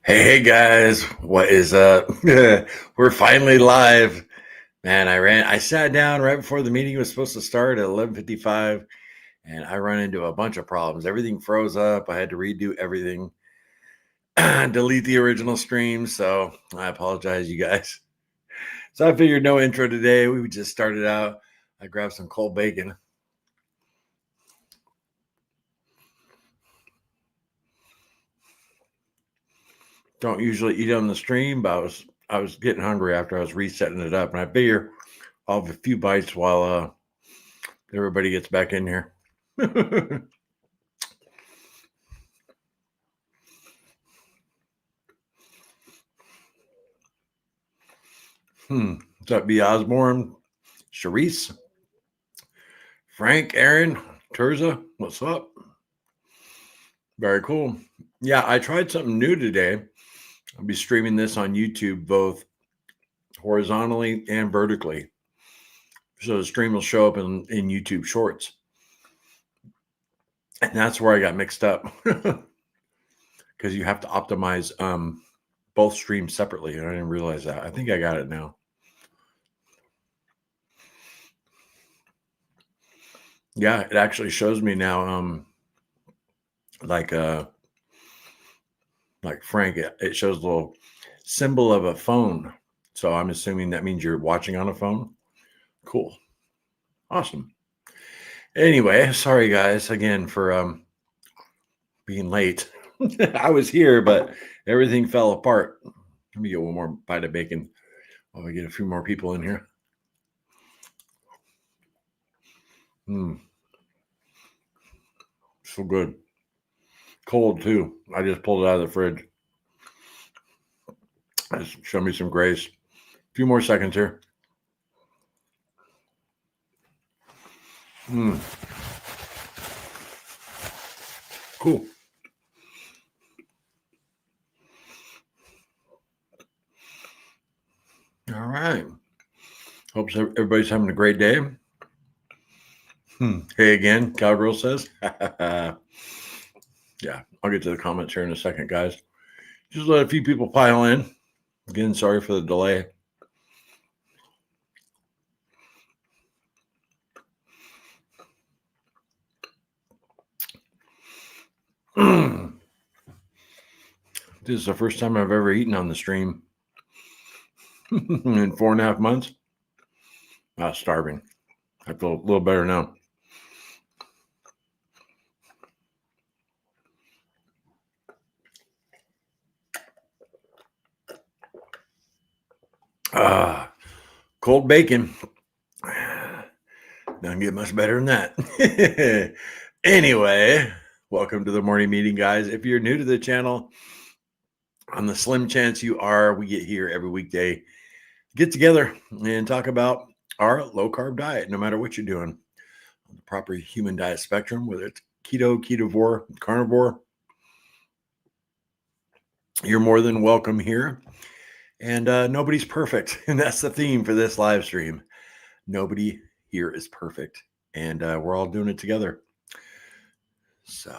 Hey guys, what is up? We're finally live. Man, I sat down right before the meeting was supposed to start at 11:55 and I run into a bunch of problems. Everything froze up. I had to redo everything, delete the original stream, so I apologize you guys. So I figured no intro today. We just started out. I grabbed some cold bacon. Don't usually eat on the stream, but I was getting hungry after I was resetting it up, and I figure I'll have a few bites while everybody gets back in here. What's up, B. Osborne, Sharice, Frank, Aaron, Terza? What's up? Very cool. Yeah, I tried something new today. I'll be streaming this on YouTube both horizontally and vertically. So the stream will show up in YouTube Shorts. And that's where I got mixed up because you have to optimize both streams separately. And I didn't realize that. I think I got it now. Yeah, it actually shows me now like Frank, it shows a little symbol of a phone. So I'm assuming that means you're watching on a phone. Cool. Awesome. Anyway, sorry guys again for being late. I was here, but everything fell apart. Let me get one more bite of bacon while we get a few more people in here. So good. Cold too. I just pulled it out of the fridge. Just show me some grace. A few more seconds here. Cool. All right. Hope everybody's having a great day. Hey again, Cowgirl says. Yeah, I'll get to the comments here in a second, guys. Just let a few people pile in. Again, sorry for the delay. This is the first time I've ever eaten on the stream in 4.5 months. I was starving. I feel a little better now. Cold bacon. Doesn't get much better than that. Anyway, welcome to the morning meeting, guys. If you're new to the channel, on the slim chance you are, we get here every weekday, get together and talk about our low carb diet, no matter what you're doing on the proper human diet spectrum, whether it's keto, ketovore, carnivore. You're more than welcome here. And nobody's perfect. And that's the theme for this live stream. Nobody here is perfect. And we're all doing it together. So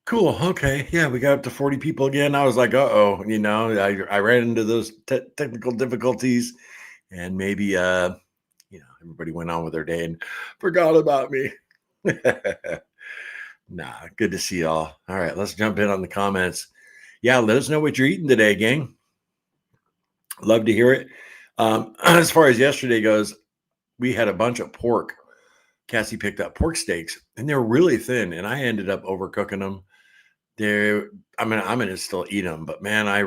cool. Okay. Yeah, we got up to 40 people again. I was like, uh-oh, I ran into those technical difficulties and maybe, everybody went on with their day and forgot about me. Nah, good to see y'all. All right, let's jump in on the comments. Yeah, let us know what you're eating today, gang. Love to hear it. As far as yesterday goes, we had a bunch of pork. Cassie picked up pork steaks, and they're really thin, and I ended up overcooking them. I'm gonna still eat them, but man, I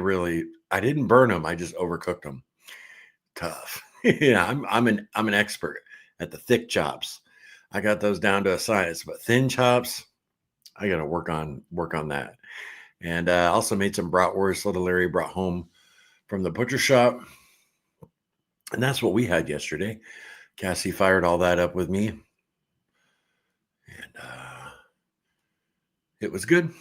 didn't burn them. I just overcooked them. Tough. Yeah, I'm an expert at the thick chops. I got those down to a science, but thin chops, I got to work on that. And also made some bratwurst. Little Larry brought home from the butcher shop, and that's what we had yesterday. Cassie fired all that up with me, and it was good.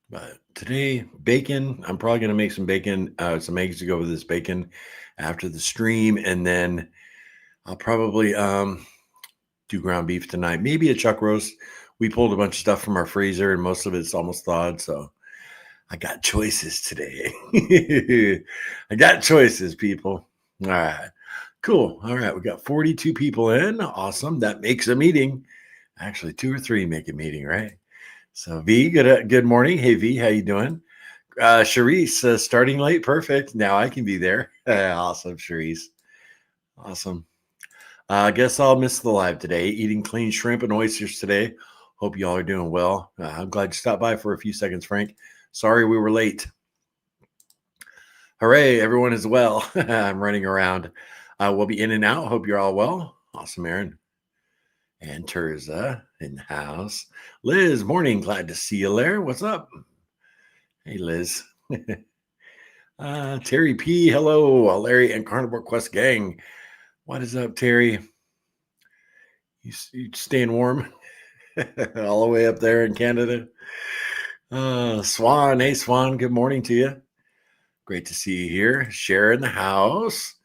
But today, bacon. I'm probably going to make some bacon, some eggs to go with this bacon after the stream, and then I'll probably do ground beef tonight. Maybe a chuck roast we pulled a bunch of stuff from our freezer, and most of it's almost thawed. So I got choices today. I got choices, people. All right. Cool. All right. We got 42 people in. Awesome. That makes a meeting. Actually, 2 or 3 make a meeting, right? So V, good morning. Hey V, how you doing? Charisse, starting late. Perfect. Now I can be there. Awesome, Charisse. Awesome. I guess I'll miss the live today. Eating clean shrimp and oysters today. Hope y'all are doing well. I'm glad you stopped by for a few seconds, Frank. Sorry we were late. Hooray, everyone is well. I'm running around. We'll be in and out. Hope you're all well. Awesome, Aaron. And Terza in the house. Liz, morning. Glad to see you there. What's up? Hey, Liz. Terry P, hello. Larry and Carnivore Quest gang. What is up, Terry? You staying warm? All the way up there in Canada. Swan, hey Swan, good morning to you. Great to see you here. Share in the house.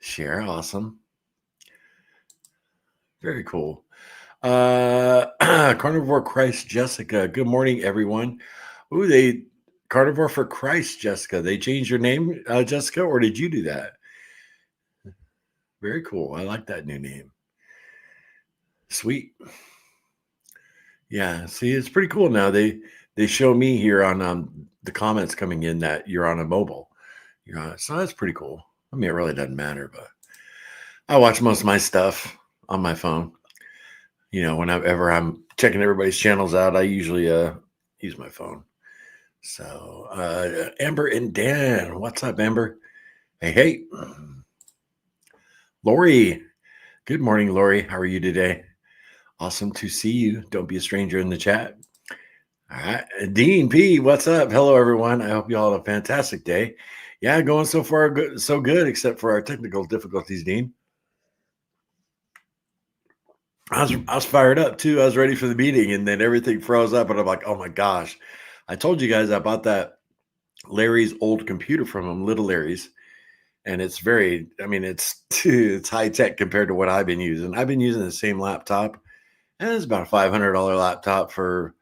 Share, awesome. Very cool. Carnivore Christ Jessica. Good morning, everyone. Ooh, Carnivore for Christ, Jessica. They changed your name, Jessica, or did you do that? Very cool. I like that new name. Sweet. Yeah, see, it's pretty cool now. They show me here on the comments coming in that you're on a mobile. So that's pretty cool. I mean, it really doesn't matter, but I watch most of my stuff on my phone. Whenever I'm checking everybody's channels out, I usually use my phone. So Amber and Dan, what's up, Amber? Hey. Lori, good morning, Lori. How are you today? Awesome to see you. Don't be a stranger in the chat. All right. Dean P, what's up? Hello, everyone. I hope you all have a fantastic day. Yeah, going so far, so good, except for our technical difficulties, Dean. I was fired up, too. I was ready for the meeting, and then everything froze up, and I'm like, oh, my gosh. I told you guys I bought that Larry's old computer from him, Little Larry's, and it's it's high-tech compared to what I've been using. I've been using the same laptop, and it's about a $500 laptop for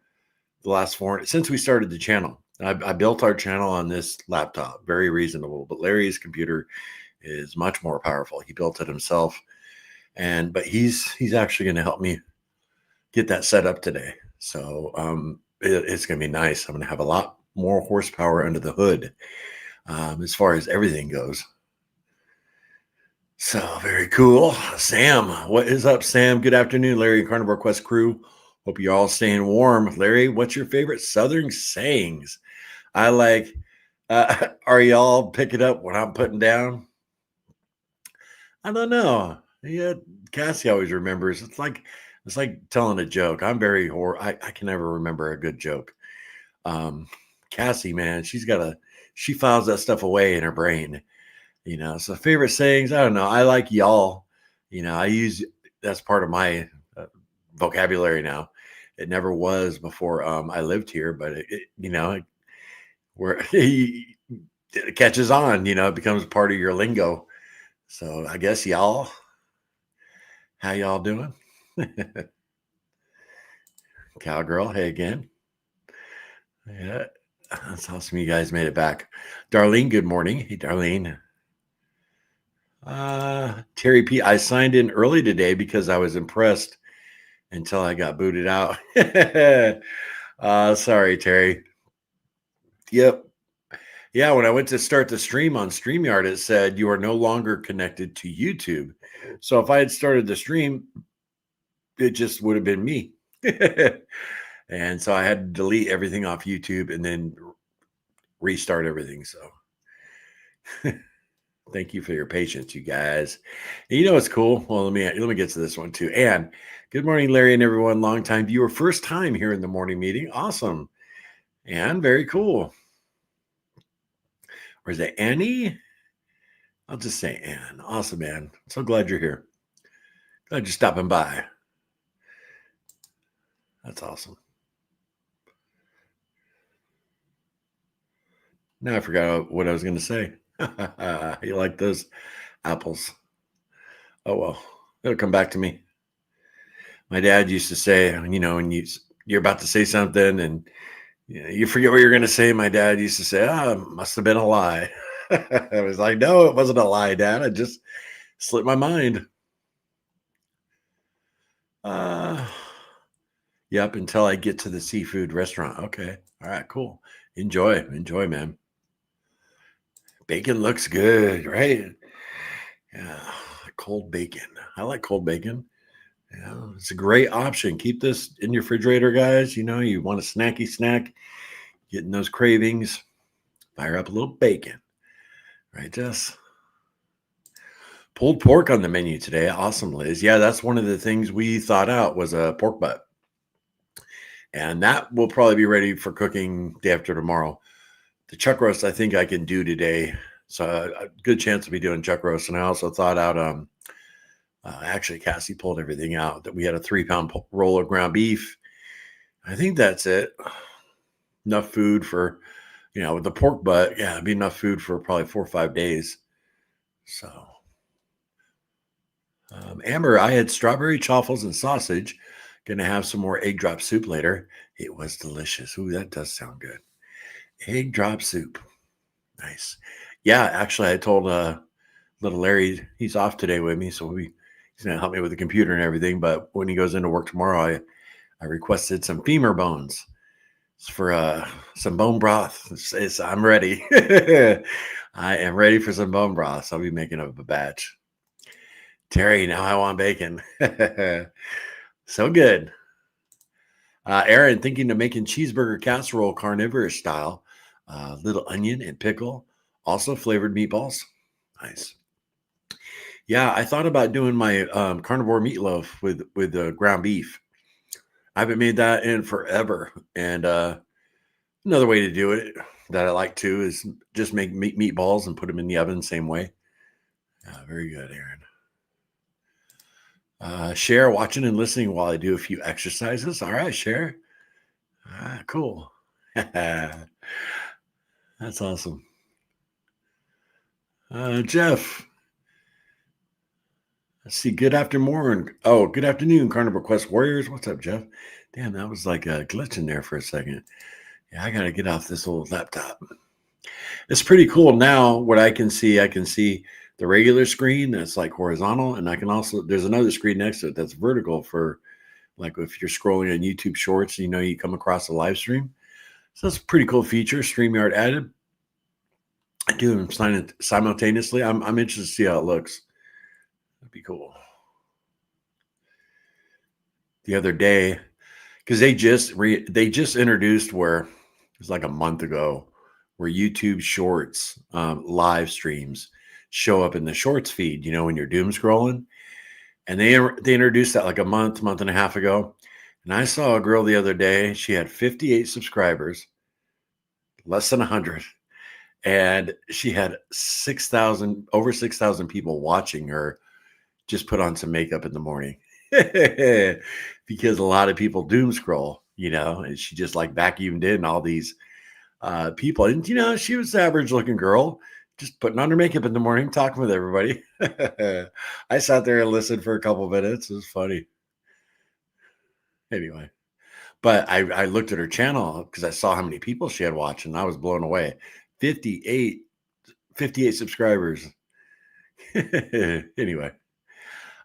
the last 4 since we started the channel. I built our channel on this laptop, very reasonable, but Larry's computer is much more powerful. He built it himself, but he's actually going to help me get that set up today. So it's going to be nice. I'm going to have a lot more horsepower under the hood as far as everything goes. So very cool. Sam, what is up, Sam? Good afternoon, Larry and Carnivore Quest crew. Hope you're all staying warm. Larry, what's your favorite Southern sayings? I like, are y'all picking up what I'm putting down? I don't know. Yeah, Cassie always remembers. It's like telling a joke. I'm very I can never remember a good joke. Cassie, man, she files that stuff away in her brain. So favorite sayings, I don't know. I like y'all. That's part of my vocabulary now. It never was before I lived here, but where it catches on, it becomes part of your lingo. So I guess y'all, how y'all doing? Cowgirl, hey again. Yeah, that's awesome. You guys made it back. Darlene, good morning. Hey, Darlene. Terry P, I signed in early today because I was impressed until I got booted out. Sorry, Terry. Yep. Yeah, when I went to start the stream on StreamYard, it said you are no longer connected to YouTube. So if I had started the stream, it just would have been me. And so I had to delete everything off YouTube and then restart everything. So thank you for your patience, you guys. And it's cool. Well, let me get to this one too. And good morning, Larry and everyone. Long time viewer, first time here in the morning meeting. Awesome. And very cool. Or is it Annie? I'll just say Ann. Awesome, Ann. So glad you're here. Glad you're stopping by. That's awesome. Now I forgot what I was going to say. You like those apples? Oh, well, it'll come back to me. My dad used to say, when you're about to say something and you forget what you're going to say. My dad used to say, must have been a lie. I was like, no, it wasn't a lie, Dad. I just slipped my mind. Uh, yep, until I get to the seafood restaurant. Okay. All right, cool. Enjoy, man. Bacon looks good, right? Yeah, cold bacon. I like cold bacon. Yeah, it's a great option. Keep this in your refrigerator, guys. You want a snacky snack, getting those cravings. Fire up a little bacon, right, Jess? Pulled pork on the menu today. Awesome, Liz. Yeah, that's one of the things we thought out was a pork butt. And that will probably be ready for cooking day after tomorrow. The chuck roast, I think I can do today. So a good chance to be doing chuck roast. And I also thought out, actually, Cassie pulled everything out. That we had a 3-pound roll of ground beef. I think that's it. Enough food for, with the pork butt. Yeah, it'd be enough food for probably 4 or 5 days. So, Amber, I had strawberry chaffles and sausage. Gonna have some more egg drop soup later. It was delicious. Ooh, that does sound good. Egg drop soup. Nice. Yeah, actually, I told little Larry he's off today with me, so he's gonna help me with the computer and everything. But when he goes into work tomorrow, I requested some femur bones for some bone broth. I'm ready. I am ready for some bone broth. So I'll be making up a batch. Terry, now I want bacon. So good. Aaron, thinking of making cheeseburger casserole carnivore style. Little onion and pickle. Also flavored meatballs. Nice. Yeah, I thought about doing my carnivore meatloaf with ground beef. I haven't made that in forever. And another way to do it that I like too is just make meatballs and put them in the oven same way. Very good, Aaron. Share watching and listening while I do a few exercises. All right, share. Cool. That's awesome. Jeff, let's see. Good afternoon. Oh, good afternoon, Carnivore Quest Warriors. What's up, Jeff? Damn, that was like a glitch in there for a second. Yeah, I got to get off this old laptop. It's pretty cool now. What I can see the regular screen that's like horizontal, and I can also, there's another screen next to it that's vertical for like if you're scrolling on YouTube Shorts, you come across a live stream. So that's a pretty cool feature. StreamYard added. I do them simultaneously. I'm interested to see how it looks. That'd be cool. The other day, because they just introduced where it was like a month ago, where YouTube Shorts live streams show up in the Shorts feed. When you're doom scrolling, and they introduced that like a month and a half ago. And I saw a girl the other day. She had 58 subscribers, less than 100, and she had over 6,000 people watching her just put on some makeup in the morning. Because a lot of people doom scroll, and she just like vacuumed in all these people. And, she was the average looking girl, just putting on her makeup in the morning, talking with everybody. I sat there and listened for a couple of minutes. It was funny. Anyway, but I looked at her channel because I saw how many people she had watching. I was blown away. 58 subscribers. Anyway,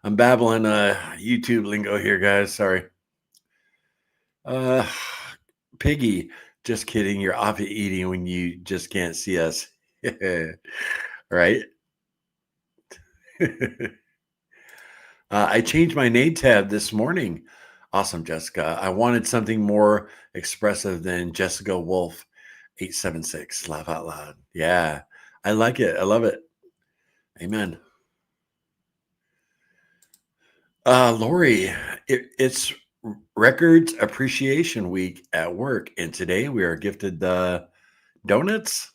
I'm babbling YouTube lingo here, guys. Sorry. Piggy, just kidding. You're off eating when you just can't see us. Right? I changed my name tab this morning. Awesome, Jessica. I wanted something more expressive than Jessica Wolf 876. Laugh out loud. Yeah, I like it. I love it. Amen. Lori, it's Records Appreciation Week at work, and today we are gifted the donuts.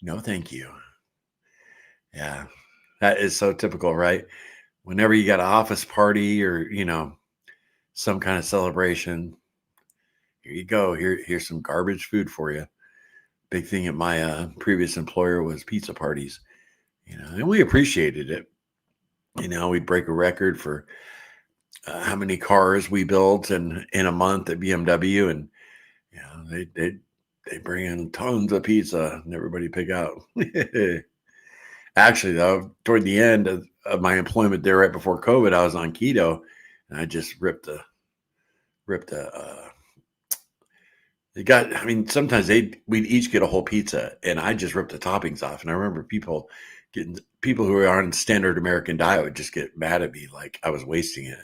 No, thank you. Yeah, that is so typical, right? Whenever you got an office party or some kind of celebration, here you go. Here's some garbage food for you. Big thing at my previous employer was pizza parties, and we appreciated it. We'd break a record for how many cars we built in a month at BMW, and they bring in tons of pizza and everybody pick out. Actually, though, toward the end of my employment there, right before COVID, I was on keto, and I just ripped a. It got. I mean, sometimes we'd each get a whole pizza, and I just ripped the toppings off. And I remember people who are on standard American diet would just get mad at me, like I was wasting it.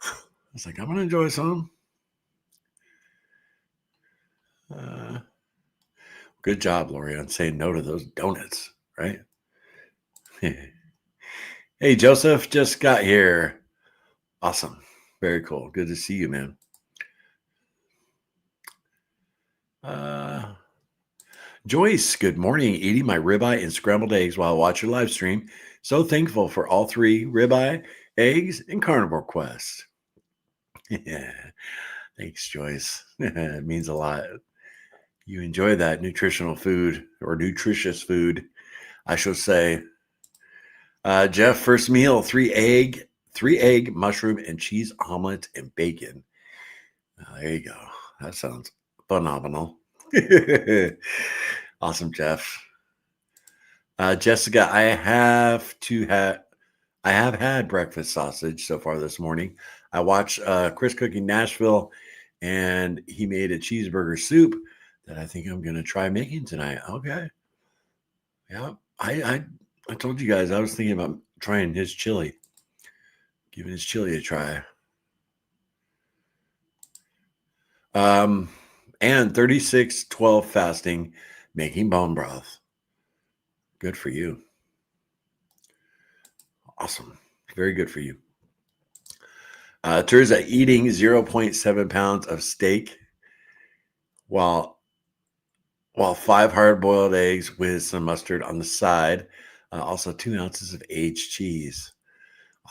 I was like, I'm gonna enjoy some. Good job, Lori, on saying no to those donuts, right? Hey, Joseph just got here. Awesome. Very cool. Good to see you, man. Joyce, good morning. Eating my ribeye and scrambled eggs while I watch your live stream. So thankful for all three ribeye, eggs, and carnivore quest. Yeah. Thanks, Joyce. It means a lot. You enjoy that nutritional food or nutritious food, I should say. Jeff, first meal, three egg, mushroom, and cheese omelet and bacon. There you go. That sounds phenomenal. Awesome, Jeff. Jessica, I have had breakfast sausage so far this morning. I watched Chris Cooking Nashville, and he made a cheeseburger soup that I think I'm going to try making tonight. Okay. Yeah. I told you guys I was thinking about trying his chili, giving his chili a try. And 36-12 fasting, making bone broth. Good for you. Awesome. Very good for you. Teresa eating 0.7 pounds of steak while 5 hard-boiled eggs with some mustard on the side. Also 2 ounces of aged cheese.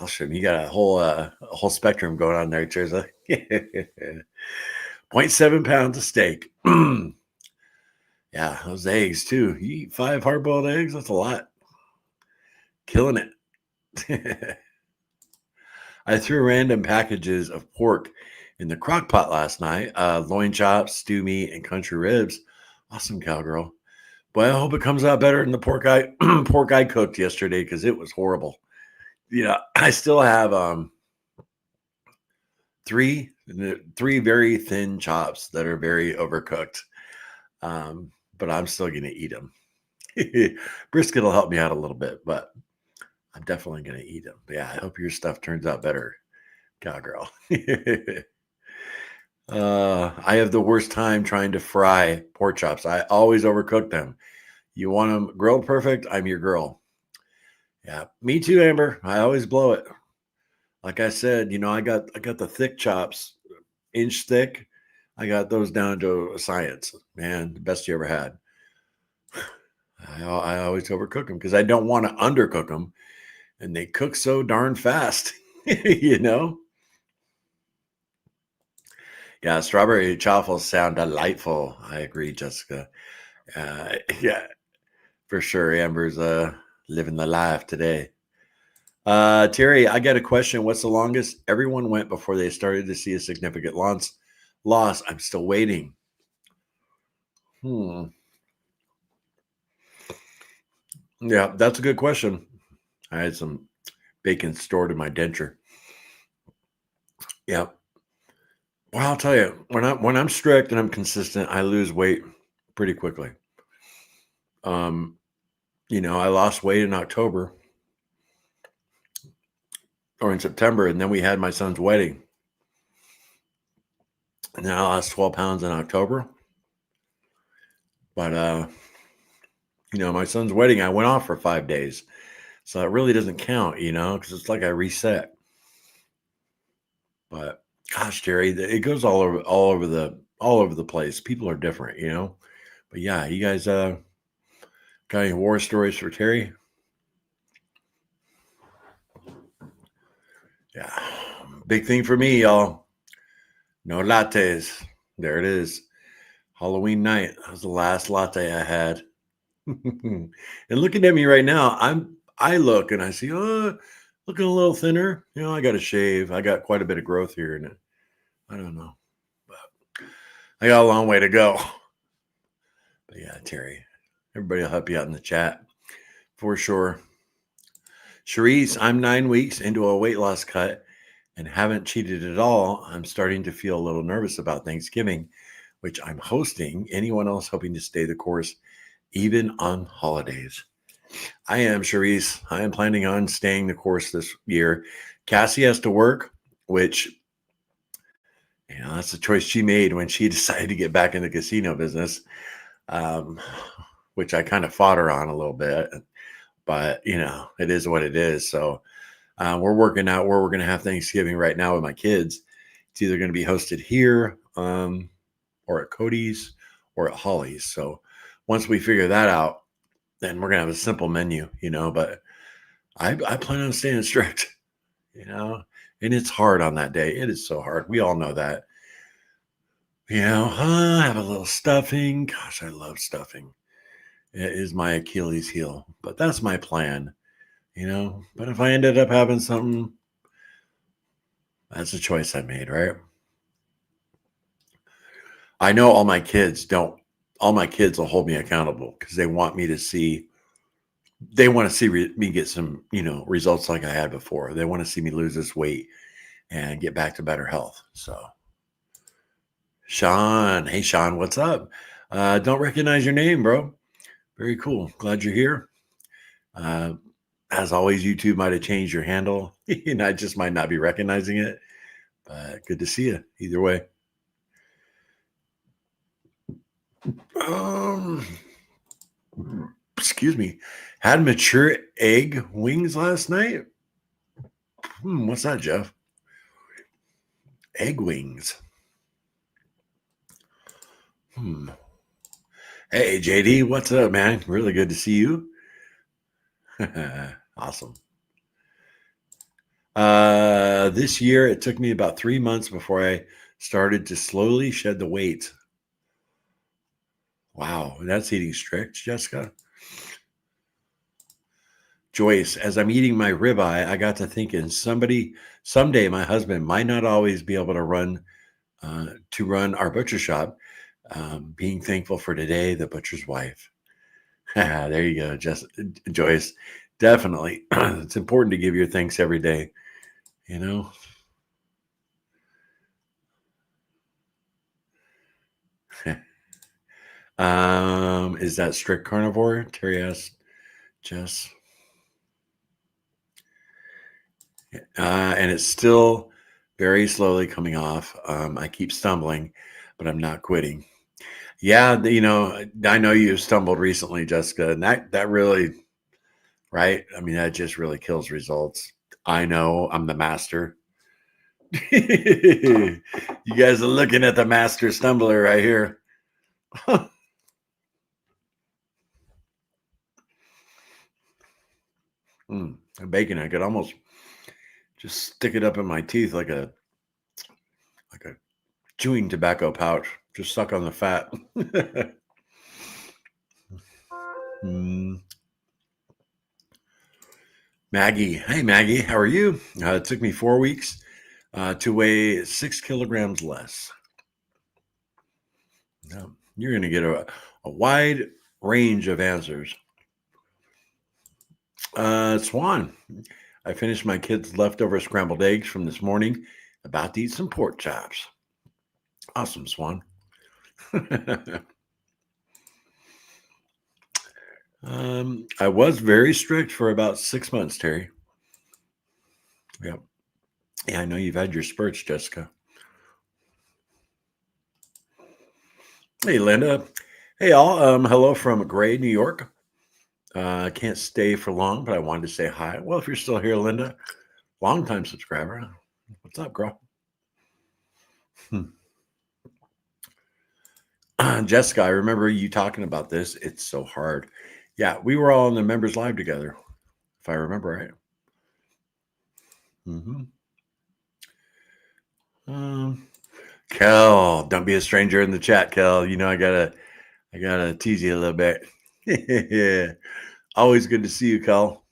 Awesome. You got a whole spectrum going on there, Teresa. 0.7 pounds of steak. Yeah, those eggs too. You eat 5 hard-boiled eggs, that's a lot. Killing it. I threw random packages of pork in the crock pot last night. Loin chops, stew meat, and country ribs. Awesome, cowgirl. Boy, I hope it comes out better than the pork I cooked yesterday, because it was horrible. Yeah, I still have three very thin chops that are very overcooked. But I'm still going to eat them. Brisket will help me out a little bit, but I'm definitely going to eat them. Yeah, I hope your stuff turns out better, cowgirl. I have the worst time trying to fry pork chops. I always overcook them. You want them grilled perfect? I'm your girl. Yeah, me too, Amber. I always blow it. Like I said, I got the thick chops, inch thick. I got those down to a science. Man, the best you ever had. I always overcook them because I don't want to undercook them, and they cook so darn fast. Yeah, strawberry chaffles sound delightful. I agree, Jessica. Yeah, for sure. Amber's living the life today. Terry, I got a question. What's the longest everyone went before they started to see a significant loss? I'm still waiting. Yeah, that's a good question. I had some bacon stored in my denture. Yeah. Well, I'll tell you, when I'm strict and I'm consistent, I lose weight pretty quickly. I lost weight in October or in September, and then we had my son's wedding. And then I lost 12 pounds in October. But my son's wedding, I went off for 5 days. So it really doesn't count, because it's like I reset. But gosh, Jerry, it goes all over the place. People are different, But yeah, you guys got any war stories for Terry? Yeah. Big thing for me, y'all. No lattes. There it is. Halloween night. That was the last latte I had. And looking at me right now, I look and I see, looking a little thinner. I got to shave. I got quite a bit of growth here in it. I don't know, but I got a long way to go. But yeah, Terry, everybody will help you out in the chat for sure. Cherise, I'm 9 weeks into a weight loss cut and haven't cheated at all. I'm starting to feel a little nervous about Thanksgiving, which I'm hosting. Anyone else hoping to stay the course, even on holidays? I am, Cherise. I am planning on staying the course this year. Cassie has to work, which, that's a choice she made when she decided to get back in the casino business, which I kind of fought her on a little bit. But, it is what it is. So we're working out where we're going to have Thanksgiving right now with my kids. It's either going to be hosted here or at Cody's or at Holly's. So once we figure that out, then we're going to have a simple menu, but I plan on staying strict, and it's hard on that day. It is so hard. We all know that. I have a little stuffing. Gosh, I love stuffing. It is my Achilles heel, but that's my plan, but if I ended up having something, that's a choice I made, right? I know all my kids will hold me accountable because they want to see me get some, results like I had before. They want to see me lose this weight and get back to better health. So Sean, hey Sean, what's up? Don't recognize your name, bro. Very cool. Glad you're here. As always, YouTube might have changed your handle, and I just might not be recognizing it. But good to see you either way. Excuse me. Had mature egg wings last night. What's that, Jeff? Egg wings. Hey, JD, what's up, man? Really good to see you. Awesome. This year, it took me about 3 months before I started to slowly shed the weight. Wow, that's eating strict, Jessica. Joyce, as I'm eating my ribeye, I got to thinking someday my husband might not always be able to run our butcher shop. Being thankful for today, the butcher's wife. There you go, Joyce. Definitely. It's important to give your thanks every day, Is that strict carnivore? Terry asked Jess. And it's still very slowly coming off. I keep stumbling, but I'm not quitting. Yeah, I know you stumbled recently, Jessica, and that really, right? I mean, that just really kills results. I know I'm the master. You guys are looking at the master stumbler right here. Bacon, I could almost just stick it up in my teeth like a chewing tobacco pouch. Just suck on the fat. Maggie. Hey, Maggie. How are you? It took me 4 weeks to weigh 6 kilograms less. You're going to get a wide range of answers. Swan. I finished my kids' leftover scrambled eggs from this morning. About to eat some pork chops. Awesome, Swan. I was very strict for about 6 months, Terry. Yep. Yeah, I know you've had your spurts, Jessica. Hey, Linda. Hey, all. Hello from Gray, New York. I can't stay for long, but I wanted to say hi. Well, if you're still here, Linda, longtime subscriber. What's up, girl? Jessica, I remember you talking about this. It's so hard. Yeah, we were all in the members live together, if I remember right. Kel, don't be a stranger in the chat, Kel. I gotta tease you a little bit. Yeah. Always good to see you, Kel.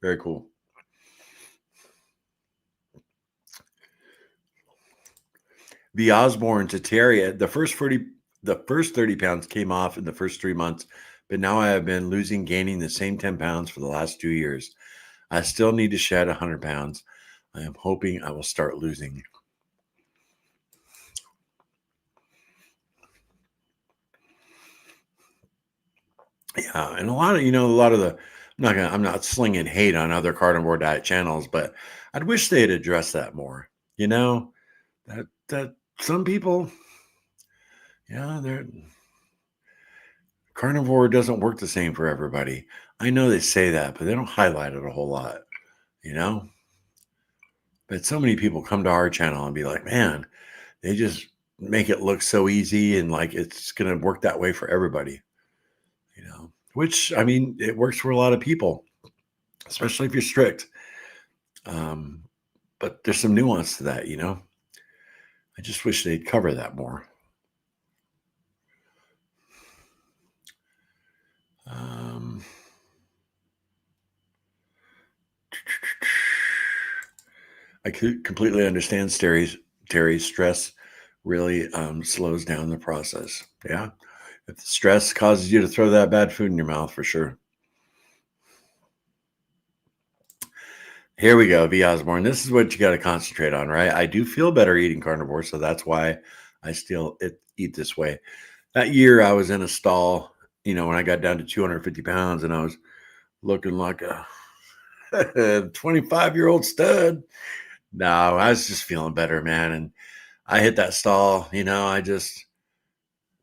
Very cool. The Osborne to Terry, the first 30 pounds came off in the first 3 months, but now I have been gaining the same 10 pounds for the last 2 years. I still need to shed 100 pounds. I am hoping I will start losing. Yeah, and a lot of the I'm not slinging hate on other carnivore diet channels, but I'd wish they'd address that more. That some people, they're carnivore doesn't work the same for everybody. I know they say that, but they don't highlight it a whole lot, you know? But so many people come to our channel and be like, man, they just make it look so easy and like it's going to work that way for everybody, which I mean, it works for a lot of people, especially if you're strict. But there's some nuance to that, I just wish they'd cover that more. I could completely understand Terry's stress really slows down the process. Yeah. If the stress causes you to throw that bad food in your mouth, for sure. Here we go, V. Osborne. This is what you got to concentrate on, right? I do feel better eating carnivore, so that's why I still eat this way. That year I was in a stall, when I got down to 250 pounds and I was looking like a 25-year-old stud. No, I was just feeling better, man. And I hit that stall, I just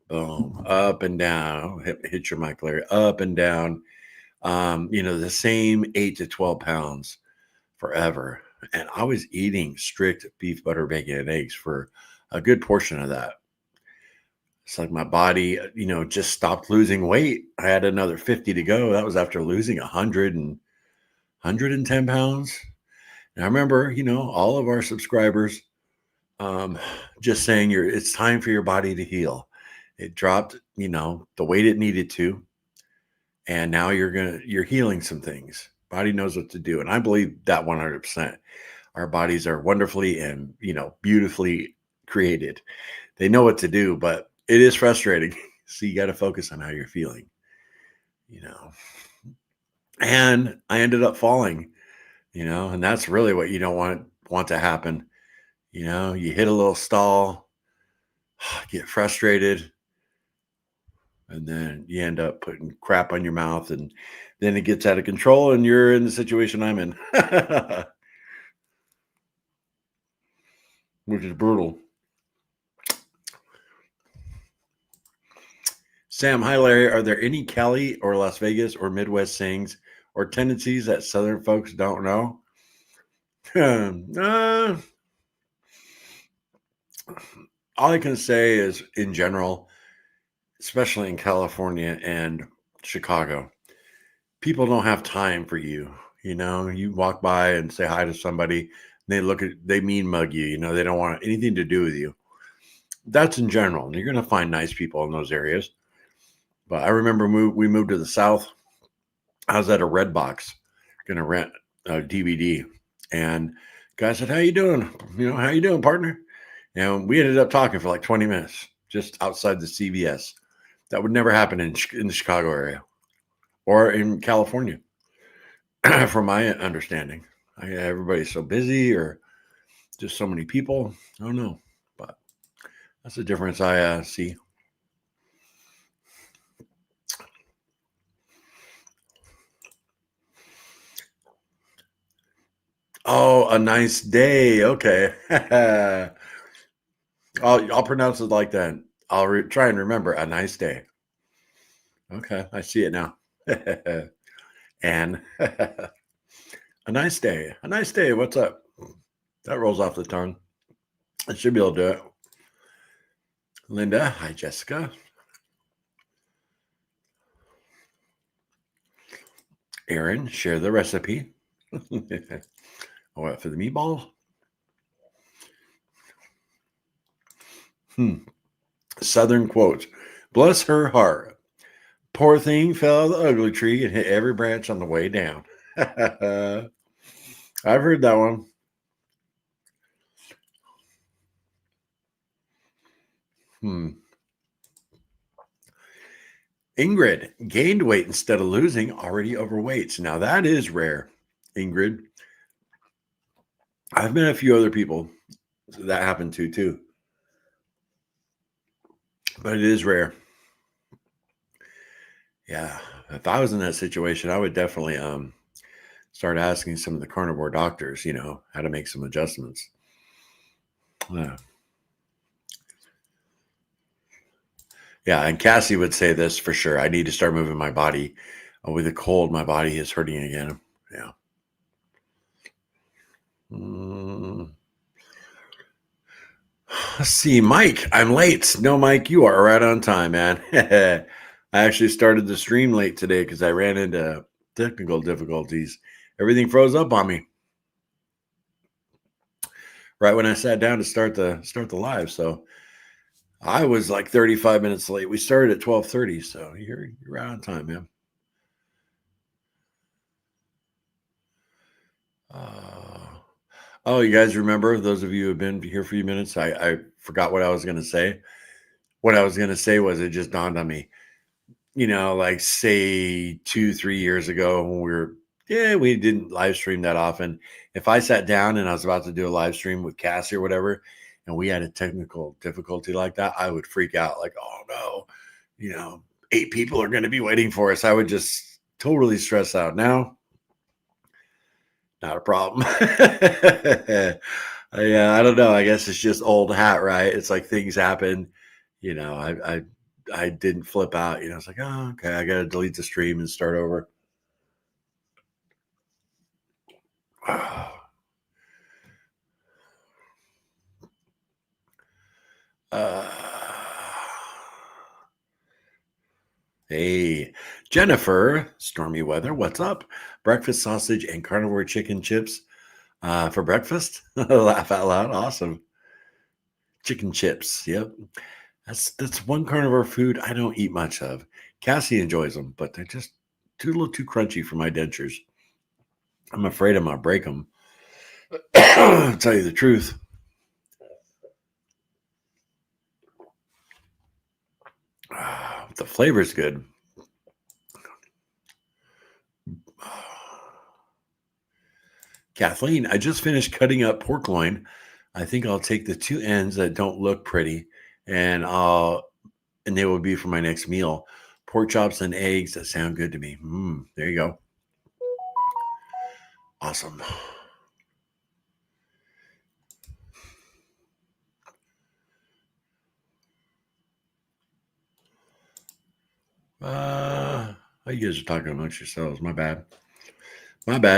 boom, up and down. Hit your mic, Larry. Up and down. The same 8 to 12 pounds forever. And I was eating strict beef, butter, bacon, and eggs for a good portion of that. It's like my body, just stopped losing weight. I had another 50 to go. That was after losing 110 pounds. And I remember, all of our subscribers just saying it's time for your body to heal. It dropped, the weight it needed to. And now you're healing some things. Body knows what to do. And I believe that 100%. Our bodies are wonderfully and, beautifully created. They know what to do, but it is frustrating. So you got to focus on how you're feeling, and I ended up falling, and that's really what you don't want to happen. You hit a little stall, get frustrated, and then you end up putting crap on your mouth, and then it gets out of control and you're in the situation I'm in, which is brutal. Sam, hi Larry. Are there any Cali or Las Vegas or Midwest sayings or tendencies that Southern folks don't know? All I can say is, in general, especially in California and Chicago, people don't have time for you. You walk by and say hi to somebody, they mean mug you. They don't want anything to do with you. That's in general. You're going to find nice people in those areas. But I remember we moved to the South. I was at a Red Box going to rent a DVD, and guy said, "How you doing? How you doing, partner?" And we ended up talking for like 20 minutes just outside the CVS. That would never happen in the Chicago area or in California, from my understanding. Everybody's so busy, or just so many people. I don't know, but that's the difference I see. Oh, a nice day. Okay. I'll pronounce it like that. I'll try and remember a nice day. Okay, I see it now. And a nice day. A nice day. What's up? That rolls off the tongue. I should be able to do it. Linda. Hi, Jessica. Aaron, share the recipe. What for the meatballs? Southern quotes. Bless her heart. Poor thing fell the ugly tree and hit every branch on the way down. I've heard that one. Ingrid gained weight instead of losing, already overweight. So now that is rare, Ingrid. I've met a few other people that happened to too, but it is rare. Yeah, if I was in that situation, I would definitely start asking some of the carnivore doctors, how to make some adjustments. Yeah, and Cassie would say this for sure. I need to start moving my body. With a cold, my body is hurting again. Yeah. Let's see, Mike. I'm late. No, Mike, you are right on time, man. I actually started the stream late today because I ran into technical difficulties. Everything froze up on me right when I sat down to start the live. So I was like 35 minutes late. We started at 12:30, so you're right on time, man. Oh, you guys remember, those of you who have been here for a few minutes, I forgot what I was going to say. What I was going to say was, it just dawned on me, like say 2-3 years ago when we didn't live stream that often. If I sat down and I was about to do a live stream with Cassie or whatever, and we had a technical difficulty like that, I would freak out like, oh no, 8 people are going to be waiting for us. I would just totally stress out. Now, not a problem. Yeah, I don't know. I guess it's just old hat, right? It's like things happen. I didn't flip out. It's like, oh, okay, I got to delete the stream and start over. Hey, Jennifer, stormy weather. What's up? Breakfast sausage and carnivore chicken chips for breakfast. Laugh out loud. Awesome. Chicken chips. Yep. That's one carnivore food I don't eat much of. Cassie enjoys them, but they're just a little too crunchy for my dentures. I'm afraid I'm gonna break them. Tell you the truth. The flavor's good. Kathleen, I just finished cutting up pork loin. I think I'll take the 2 ends that don't look pretty, and they will be for my next meal. Pork chops and eggs that sound good to me. There you go. Awesome. You guys are talking amongst yourselves. My bad.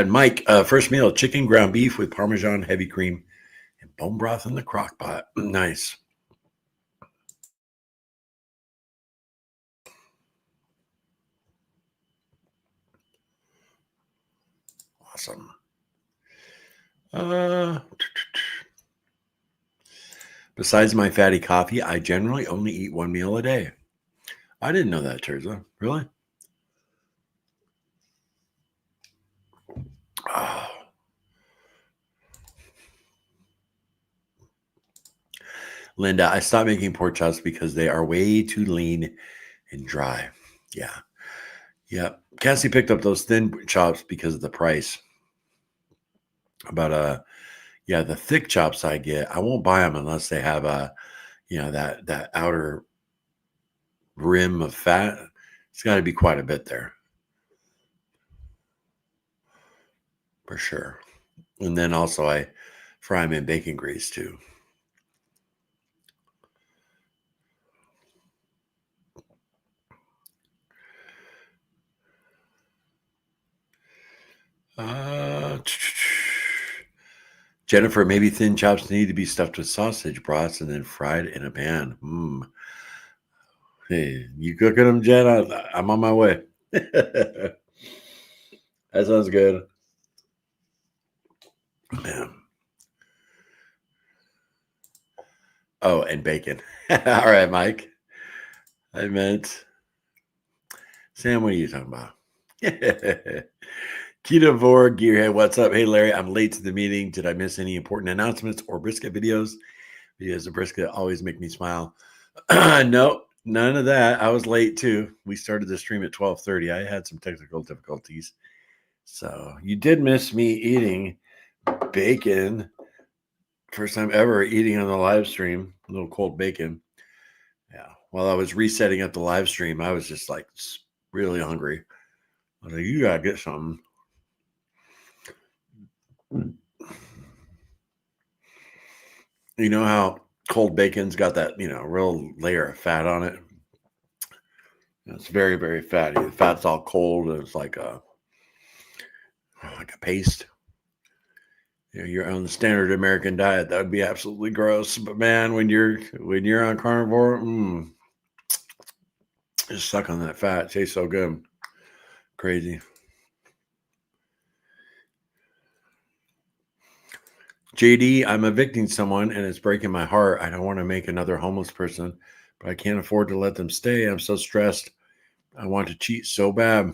Mike, first meal, chicken ground beef with Parmesan heavy cream and bone broth in the crock pot. Nice. Awesome. Besides my fatty coffee, I generally only eat 1 meal a day. I didn't know that, Terza. Really? Oh. Linda, I stopped making pork chops because they are way too lean and dry. Yeah. Yeah. Cassie picked up those thin chops because of the price. But the thick chops I get, I won't buy them unless they have that outer rim of fat. It's got to be quite a bit there. For sure. And then also I fry them in bacon grease too. Jennifer, maybe thin chops need to be stuffed with sausage broths and then fried in a pan. Hey, you cooking them, Jen? I'm on my way. That sounds good. Man. Oh, and bacon. All right, Mike. I meant Sam. What are you talking about? Ketovore Gearhead. What's up? Hey, Larry. I'm late to the meeting. Did I miss any important announcements or brisket videos? Videos of brisket always make me smile. Nope, none of that. I was late too. We started the stream at 12:30. I had some technical difficulties. So you did miss me eating bacon. First time ever eating on the live stream. A little cold bacon. Yeah. While I was resetting up the live stream, I was just like really hungry. I was like, you gotta get something. You know how cold bacon's got that, real layer of fat on it? It's very, very fatty. The fat's all cold and it's like a paste. You're on the standard American diet. That would be absolutely gross. But man, when you're on carnivore, just suck on that fat. It tastes so good. Crazy. JD, I'm evicting someone and it's breaking my heart. I don't want to make another homeless person, but I can't afford to let them stay. I'm so stressed. I want to cheat so bad.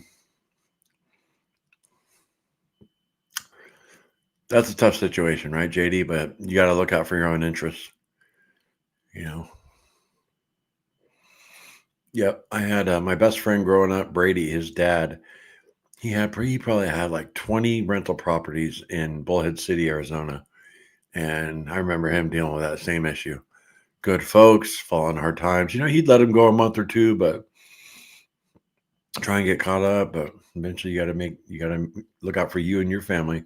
That's a tough situation, right, JD? But you got to look out for your own interests. Yep. I had my best friend growing up, Brady, his dad. He probably had like 20 rental properties in Bullhead City, Arizona. And I remember him dealing with that same issue. Good folks, falling hard times. He'd let him go a month or two, but try and get caught up. But eventually you got to look out for you and your family.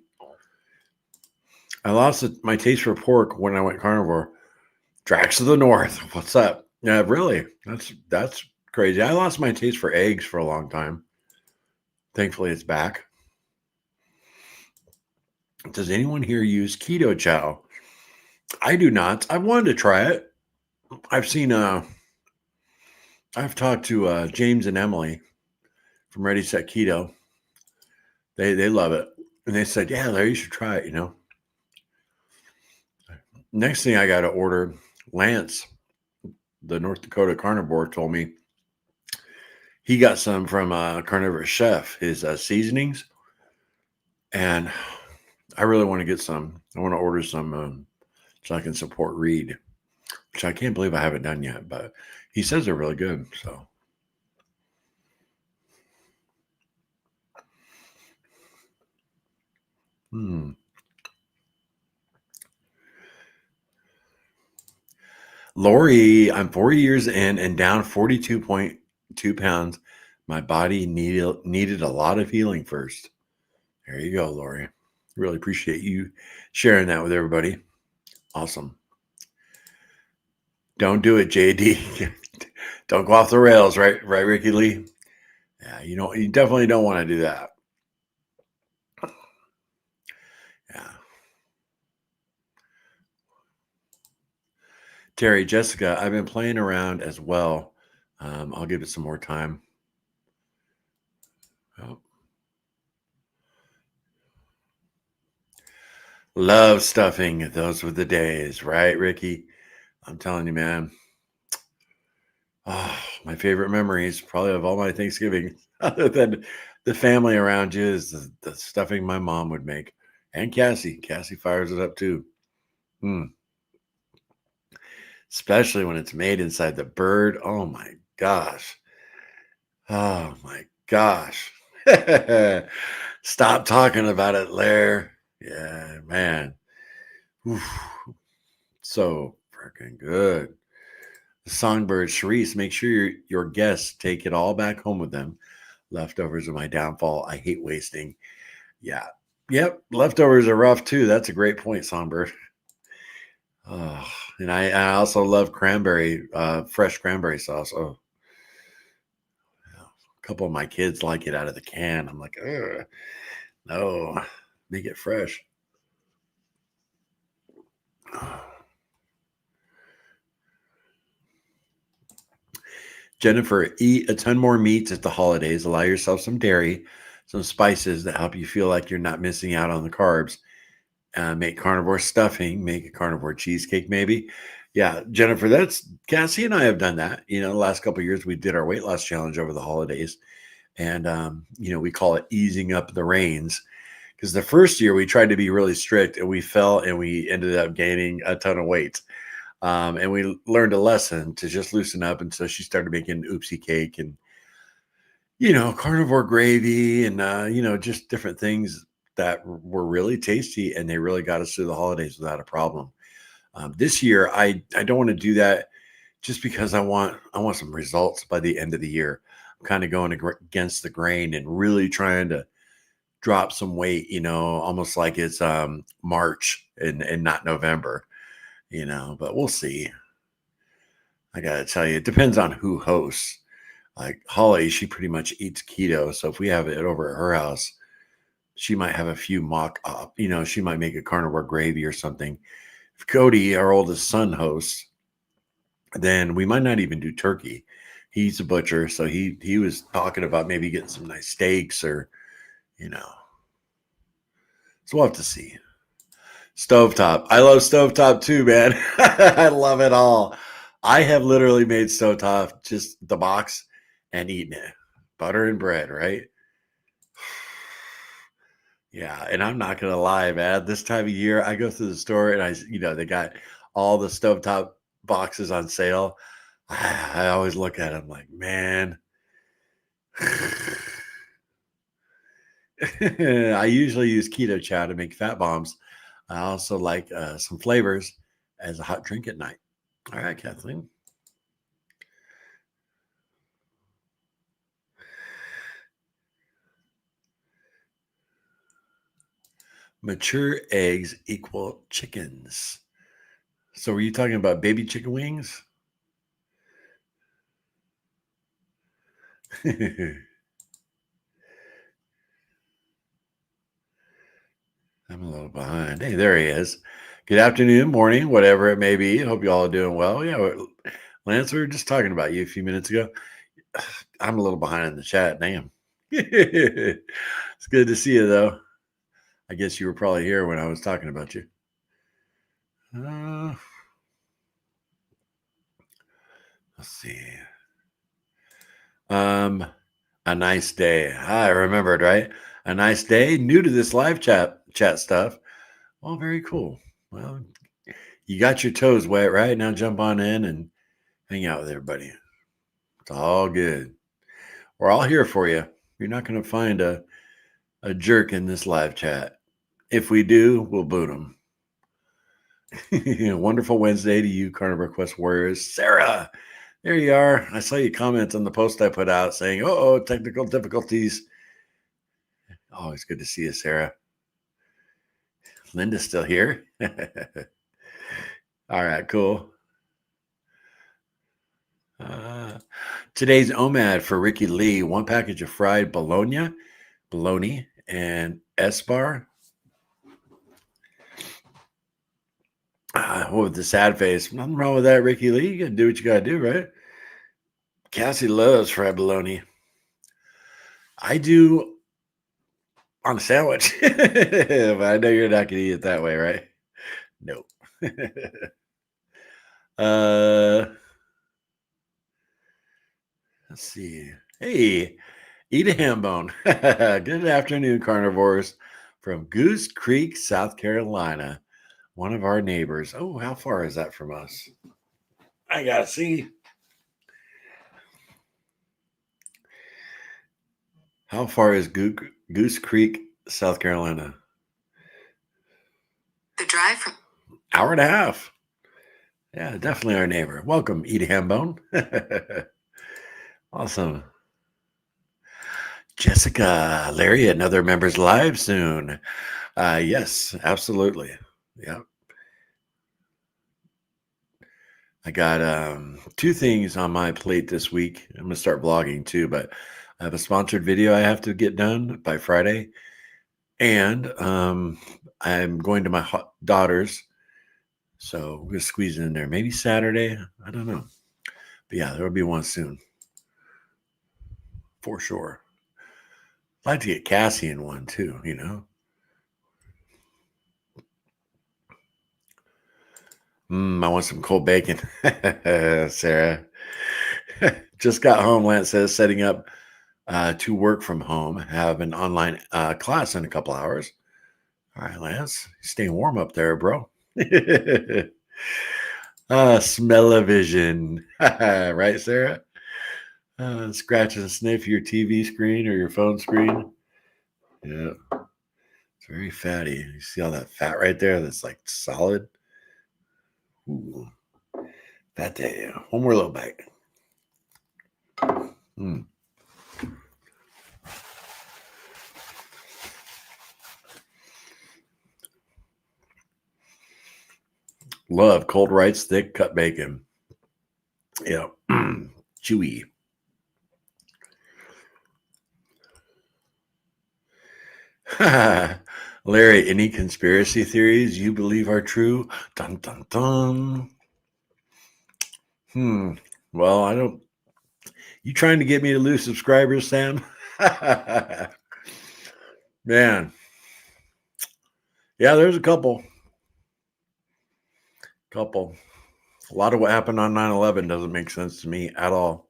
I lost my taste for pork when I went carnivore. Drax of the North. What's up? Yeah, really? That's crazy. I lost my taste for eggs for a long time. Thankfully, it's back. Does anyone here use keto chow? I do not. I wanted to try it. I've seen. I've talked to James and Emily from Ready Set Keto. They love it, and they said, "Yeah, Larry, you should try it." Next thing I got to order, Lance, the North Dakota carnivore, told me he got some from Carnivore Chef, his seasonings, and I really want to get some. I want to order some so I can support Reed, which I can't believe I haven't done yet, but he says they're really good. So, Lori, I'm 4 years in and down 42.2 pounds. My body needed a lot of healing first. There you go, Lori. Really appreciate you sharing that with everybody. Awesome. Don't do it, JD. Don't go off the rails, right, Ricky Lee? Yeah, you definitely don't want to do that. Yeah. Terry, Jessica, I've been playing around as well. I'll give it some more time. Oh. Love stuffing. Those were the days, right, Ricky? I'm telling you, man. Oh, my favorite memories, probably of all my Thanksgiving, other than the family around you, is the stuffing my mom would make. And Cassie. Cassie fires it up too. Especially when it's made inside the bird. Oh my gosh. Oh my gosh. Stop talking about it, Lair. Yeah, man. Oof. So freaking good. The songbird Sharice, make sure your guests take it all back home with them. Leftovers are my downfall. I hate wasting. Yeah. Yep. Leftovers are rough too. That's a great point, Songbird. Oh, and I also love fresh cranberry sauce. Oh, a couple of my kids like it out of the can. I'm like, ugh, no, make it fresh. Jennifer, eat a ton more meats at the holidays. Allow yourself some dairy, some spices that help you feel like you're not missing out on the carbs. Make carnivore stuffing, make a carnivore cheesecake, maybe. Yeah, Jennifer, that's Cassie and I have done that. The last couple of years we did our weight loss challenge over the holidays, and we call it easing up the reins. Because the first year we tried to be really strict and we fell and we ended up gaining a ton of weight. And we learned a lesson to just loosen up. And so she started making oopsie cake and, carnivore gravy and, just different things that were really tasty. And they really got us through the holidays without a problem. This year, I don't want to do that just because I want some results by the end of the year. I'm kind of going against the grain and really trying to drop some weight, almost like it's March and not November, but we'll see. I got to tell you, it depends on who hosts. Like Holly, she pretty much eats keto. So if we have it over at her house, she might have a few mock up, she might make a carnivore gravy or something. If Cody, our oldest son, hosts, then we might not even do turkey. He's a butcher, so he was talking about maybe getting some nice steaks or, so we'll have to see. Stovetop. I love stovetop too, man. I love it all. I have literally made stovetop, just the box, and eaten it. Butter and bread, right? Yeah, and I'm not gonna lie, man. This time of year, I go through the store and they got all the stovetop boxes on sale. I always look at them like, man. I usually use keto chow to make fat bombs. I also like some flavors as a hot drink at night. All right, Kathleen. Mature eggs equal chickens. So were you talking about baby chicken wings? I'm a little behind. Hey, there he is. Good afternoon, morning, whatever it may be. Hope you all are doing well. Yeah, Lance, we were just talking about you a few minutes ago. I'm a little behind in the chat. Damn. It's good to see you, though. I guess you were probably here when I was talking about you. Let's see. A nice day. I remembered, right? A nice day. New to this live chat stuff. Well, very cool. Well, you got your toes wet, right? Now jump on in and hang out with everybody. It's all good. We're all here for you. You're not going to find a jerk in this live chat. If we do, we'll boot them. Wonderful Wednesday to you, Carnivore Quest warriors. Sarah, there you are. I saw your comments on the post I put out saying, oh, technical difficulties. Always good to see you, Sarah. Linda's still here. All right, cool. Today's OMAD for Ricky Lee, 1 package of fried bologna, and S-bar. With the sad face. Nothing wrong with that, Ricky Lee. You got to do what you got to do, right? Cassie loves fried bologna. I do on a sandwich. But I know you're not going to eat it that way, right? No. Let's see. Hey, eat a ham bone. Good afternoon, carnivores from Goose Creek, South Carolina. One of our neighbors. Oh, how far is that from us? I got to see. How far is Goose Creek, South Carolina? The drive from hour and a half. Yeah, definitely our neighbor. Welcome, eat a ham bone. Awesome. Jessica, Larry, another member's live soon. Yes, absolutely. Yeah. I got 2 things on my plate this week. I'm going to start vlogging too, but I have a sponsored video I have to get done by Friday. And I'm going to my daughter's. So we're going to squeeze it in there. Maybe Saturday. I don't know. But yeah, there will be one soon. For sure. I'd like to get Cassie in one too, I want some cold bacon. Sarah. Just got home, Lance says, setting up to work from home. Have an online class in a couple hours. All right, Lance. Staying warm up there, bro. Smell-o-vision. Right, Sarah? Scratch and sniff your TV screen or your phone screen. Yeah. It's very fatty. You see all that fat right there that's like solid? Ooh. Fat day. One more little bite. Mm. Love cold rice, thick cut bacon. Yeah. Chewy. Larry, any conspiracy theories you believe are true? Dun dun dun. Well, I don't. You trying to get me to lose subscribers, Sam? Man. Yeah, there's a couple. Couple. A lot of what happened on 9/11 doesn't make sense to me at all.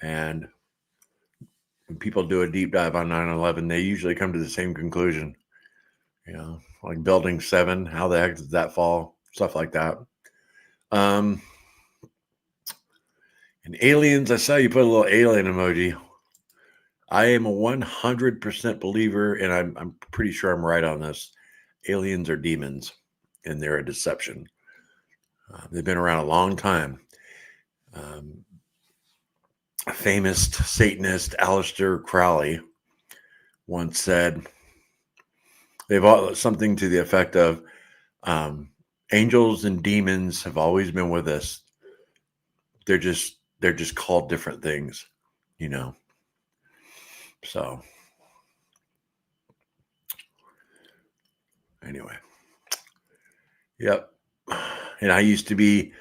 And when people do a deep dive on 9/11, they usually come to the same conclusion. You know, like Building 7, how the heck did that fall? Stuff like that. And aliens, I saw you put a little alien emoji. I am a 100% believer, and I'm pretty sure I'm right on this. Aliens are demons, and they're a deception. They've been around a long time. A famous Satanist, Aleister Crowley, once said they've all something to the effect of angels and demons have always been with us. They're just called different things, you know. So anyway, yep. And I used to be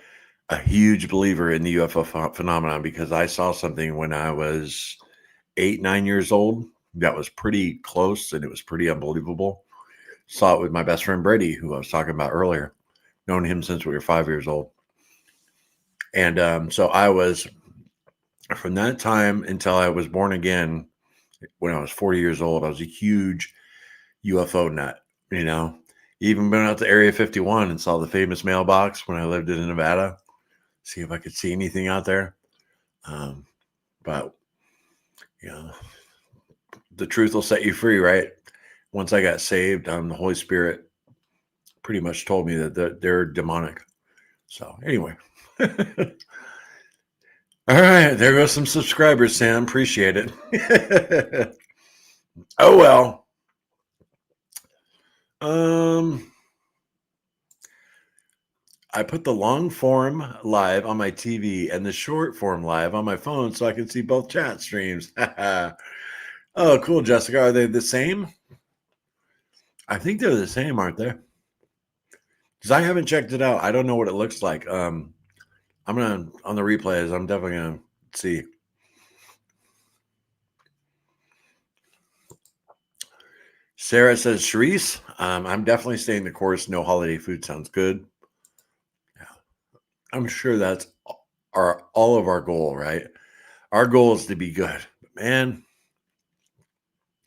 a huge believer in the UFO phenomenon because I saw something when I was 8, 9 years old that was pretty close and it was pretty unbelievable. Saw it with my best friend Brady, who I was talking about earlier. Known him since we were 5 years old. And so I was, from that time until I was born again, when I was 40 years old, I was a huge UFO nut, you know. Even went out to Area 51 and saw the famous mailbox when I lived in Nevada. See if I could see anything out there. But, you know, the truth will set you free, right? Once I got saved, the Holy Spirit pretty much told me that they're demonic. So anyway. All right, there goes some subscribers, Sam. Appreciate it. Oh well. I put the long form live on my TV and the short form live on my phone so I can see both chat streams. Oh, cool, Jessica. Are they the same? I think they're the same, aren't they? Because I haven't checked it out. I don't know what it looks like. I'm gonna on the replays. I'm definitely gonna see. Sarah says, Sharice, I'm definitely staying the course. No holiday food sounds good. Yeah, I'm sure that's all of our goal, right? Our goal is to be good. But man,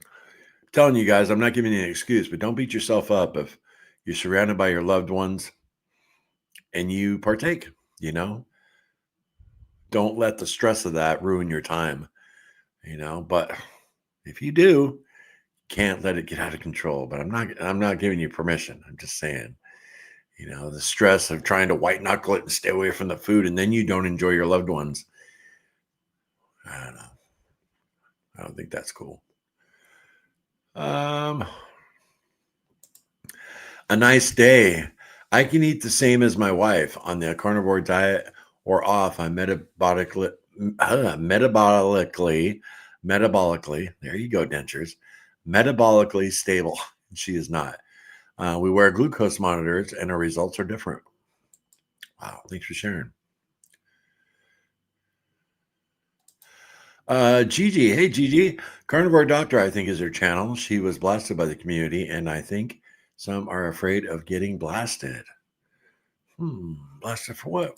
I'm telling you guys, I'm not giving you an excuse, but don't beat yourself up if you're surrounded by your loved ones and you partake, you know? Don't let the stress of that ruin your time, you know? But if you do, can't let it get out of control. But I'm not giving you permission. I'm just saying, you know, the stress of trying to white knuckle it and stay away from the food, and then you don't enjoy your loved ones. I don't know. I don't think that's cool. A nice day. I can eat the same as my wife on the carnivore diet or off. I'm metabolically, there you go, dentures, metabolically stable. She is not. We wear glucose monitors and our results are different. Wow. Thanks for sharing. Gigi. Hey, Gigi. Carnivore Doctor, I think, is her channel. She was blasted by the community, and I think some are afraid of getting blasted. Blasted for what?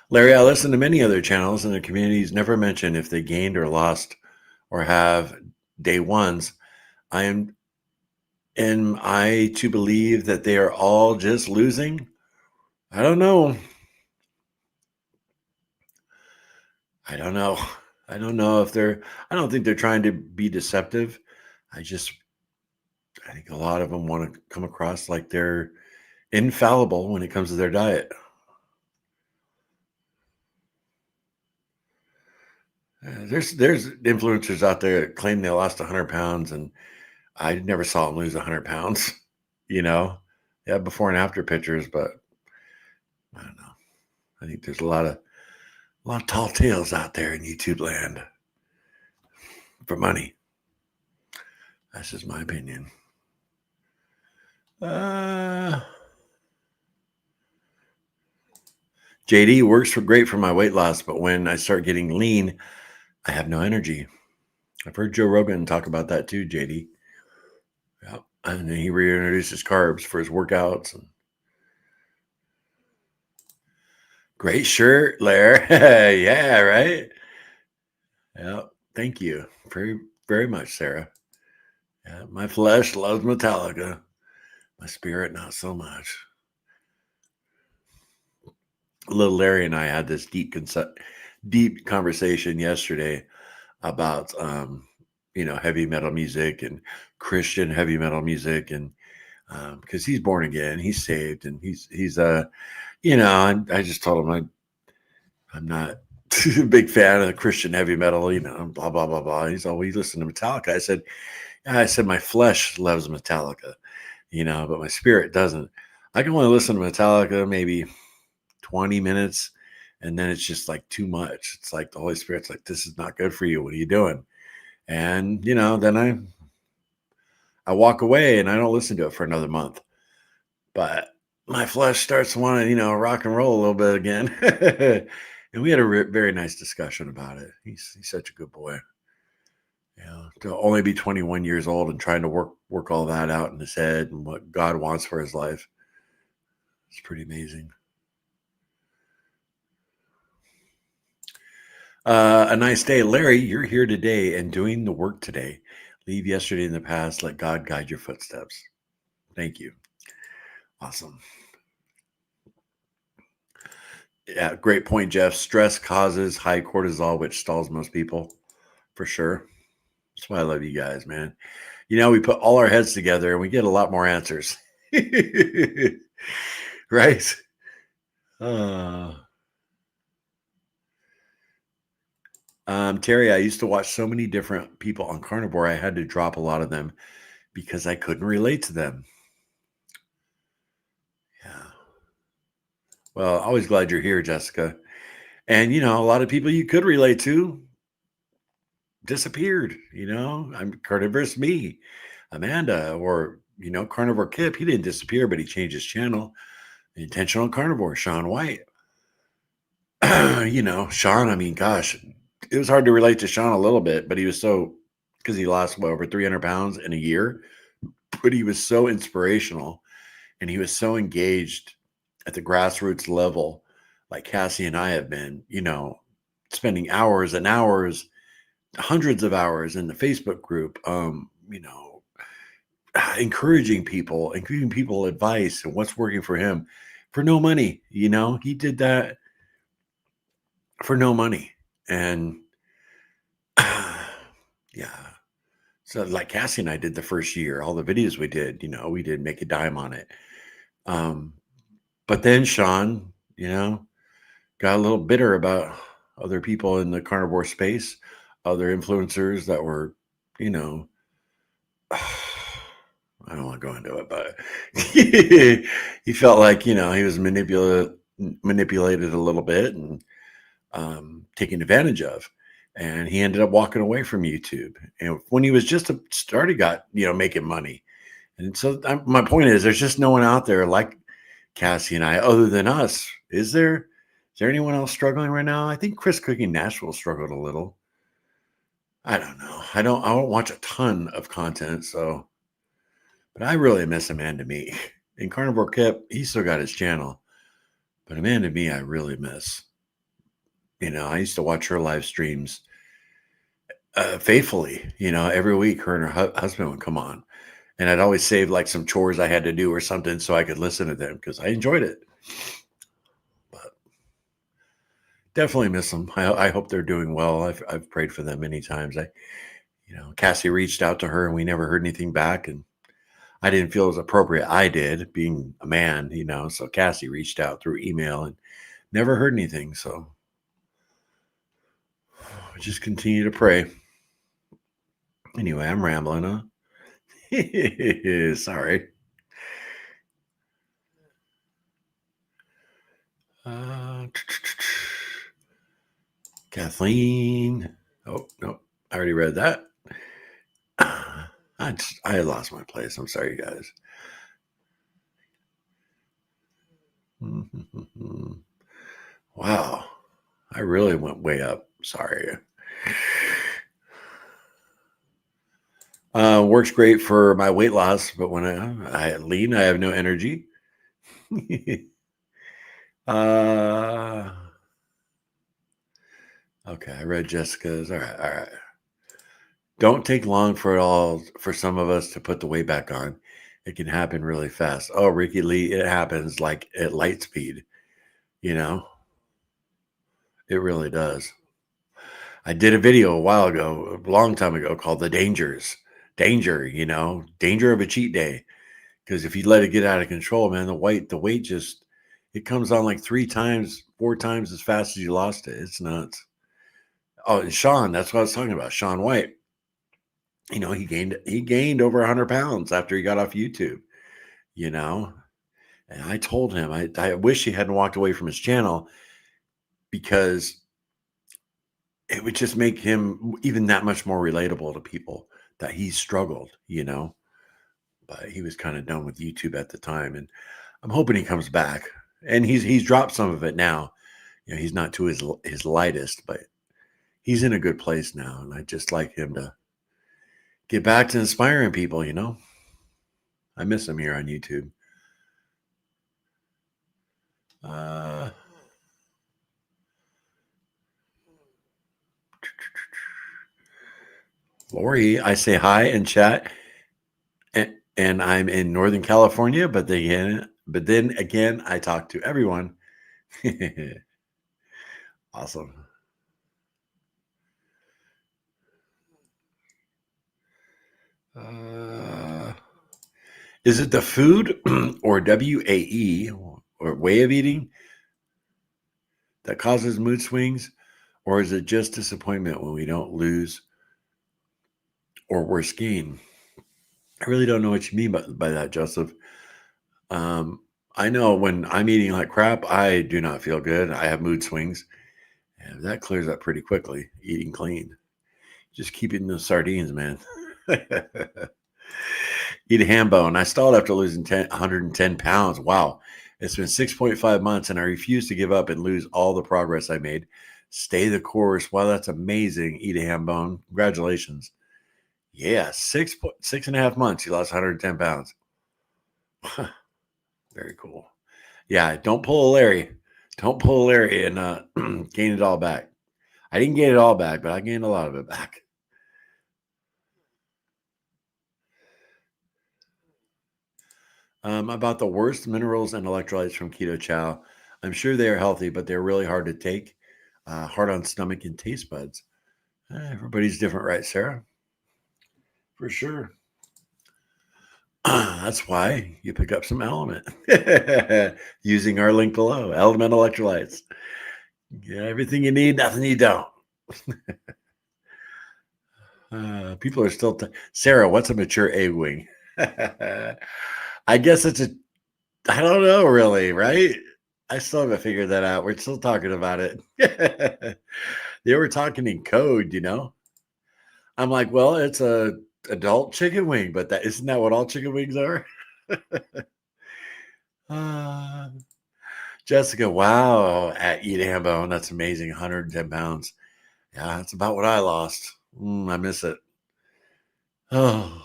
Larry, I listen to many other channels, and the communities never mention if they gained or lost or have day ones. I am Am I to believe that they are all just losing? I don't know. I don't know. I don't know if I don't think they're trying to be deceptive. I think a lot of them want to come across like they're infallible when it comes to their diet. There's influencers out there that claim they lost 100 pounds, and I never saw them lose 100 pounds. You know, yeah, before and after pictures, but I don't know. I think there's a lot of tall tales out there in YouTube land for money. That's just my opinion. Uh, JD works great for my weight loss, but when I start getting lean, I have no energy. I've heard Joe Rogan talk about that too, JD. Yeah. And then he reintroduces carbs for his workouts. And great shirt, Larry. Yeah, right. Yeah. Thank you very, very much, Sarah. Yeah, my flesh loves Metallica. My spirit, not so much. Little Larry and I had this deep conversation yesterday about heavy metal music and Christian heavy metal music, and because he's born again, he's saved, and he's I just told him I'm not a big fan of the Christian heavy metal, blah blah blah blah. He's always listening to Metallica. I said my flesh loves Metallica, but my spirit doesn't. I can only listen to Metallica maybe 20 minutes, and then it's just like too much. It's like the Holy Spirit's like, this is not good for you. What are you doing? And then I walk away and I don't listen to it for another month. But my flesh starts wanting, rock and roll a little bit again. And we had a very nice discussion about it. He's such a good boy. To only be 21 years old and trying to work all that out in his head and what God wants for his life. It's pretty amazing. A nice day. Larry, you're here today and doing the work today. Leave yesterday in the past. Let God guide your footsteps. Thank you. Awesome. Yeah, great point, Jeff. Stress causes high cortisol, which stalls most people, for sure. That's why I love you guys, man. We put all our heads together and we get a lot more answers. Right? Uh, Terry, I used to watch so many different people on Carnivore, I had to drop a lot of them because I couldn't relate to them. Yeah. Well, always glad you're here, Jessica. And, a lot of people you could relate to disappeared. I'm Carnivorous Me, Amanda, or, Carnivore Kip. He didn't disappear, but he changed his channel. Intentional Carnivore, Sean White. Sean, I mean, gosh, it was hard to relate to Sean a little bit, but he was because he lost over 300 pounds in a year, but he was so inspirational and he was so engaged at the grassroots level, like Cassie and I have been, spending hours and hours, hundreds of hours in the Facebook group, encouraging people and giving people advice and what's working for him for no money. He did that for no money. And yeah. So like Cassie and I did the first year, all the videos we did, we didn't make a dime on it. But then Sean, got a little bitter about other people in the carnivore space, other influencers that were, I don't want to go into it, but he felt like, he was manipulated a little bit and taken advantage of. And he ended up walking away from YouTube. And when he was just started, making money. And so my point is, there's just no one out there like Cassie and I, other than us. Is there anyone else struggling right now? I think Chris Cooking Nashville struggled a little. I don't know. I don't watch a ton of content, but I really miss Amanda Me. And Carnivore Kip, he still got his channel. But Amanda Me, I really miss. I used to watch her live streams faithfully. Every week her and her husband would come on. And I'd always save like some chores I had to do or something so I could listen to them because I enjoyed it. But definitely miss them. I hope they're doing well. I've prayed for them many times. Cassie reached out to her and we never heard anything back, and I didn't feel it was appropriate. I did, being a man, So Cassie reached out through email and never heard anything. So I just continue to pray. Anyway, I'm rambling, huh? Sorry. Uh, Kathleen. Oh, no. I already read that. I lost my place. I'm sorry, guys. Wow. I really went way up. Sorry. Works great for my weight loss, but when I lean, I have no energy. uh, okay, I read Jessica's. All right, all right. Don't take long for some of us to put the weight back on. It can happen really fast. Oh, Ricky Lee, it happens like at light speed. You know, it really does. I did a video a while ago, a long time ago, called "The Dangers." Danger of a cheat day. Because if you let it get out of control, man, the weight just it comes on like 3 times, 4 times as fast as you lost it. It's nuts. Oh, and Sean, that's what I was talking about. Sean White. He gained over 100 pounds after he got off YouTube. You know, and I told him I wish he hadn't walked away from his channel because it would just make him even that much more relatable to people that he struggled. But he was kind of done with YouTube at the time, and I'm hoping he comes back. And he's dropped some of it now. He's not to his lightest, but he's in a good place now, and I just like him to get back to inspiring people. I miss him here on YouTube. Uh, Lori, I say hi in chat, and I'm in Northern California, but then again, I talk to everyone. Awesome. Uh, is it the food or WAE or way of eating that causes mood swings, or is it just disappointment when we don't lose or worse gain? I really don't know what you mean by that, Joseph. Um, I know when I'm eating like crap, I do not feel good. I have mood swings, and that clears up pretty quickly. Eating clean, just keep eating those sardines, man. Eat a ham bone. I stalled after losing 110 pounds. Wow. It's been 6.5 months and I refuse to give up and lose all the progress I made. Stay the course. Wow, that's amazing. Eat a ham bone. Congratulations. Yeah, 6.5 months. You lost 110 pounds. Very cool. Yeah, don't pull a Larry. Don't pull a Larry and gain it all back. I didn't gain it all back, but I gained a lot of it back. About the worst minerals and electrolytes from Keto Chow. I'm sure they are healthy, but they're really hard to take, hard on stomach and taste buds. Everybody's different, right, Sarah? For sure. That's why you pick up some element using our link below. Element electrolytes. Yeah, everything you need, nothing you don't. People are still. Sarah, what's a mature egg wing? I guess it's a. I don't know, really, right? I still haven't figured that out. We're still talking about it. They were talking in code. I'm like, well, it's a adult chicken wing, but that isn't that what all chicken wings are? uh, Jessica, wow, at Eat Hambone, that's amazing. 110 pounds. Yeah, that's about what I lost. I miss it. Oh,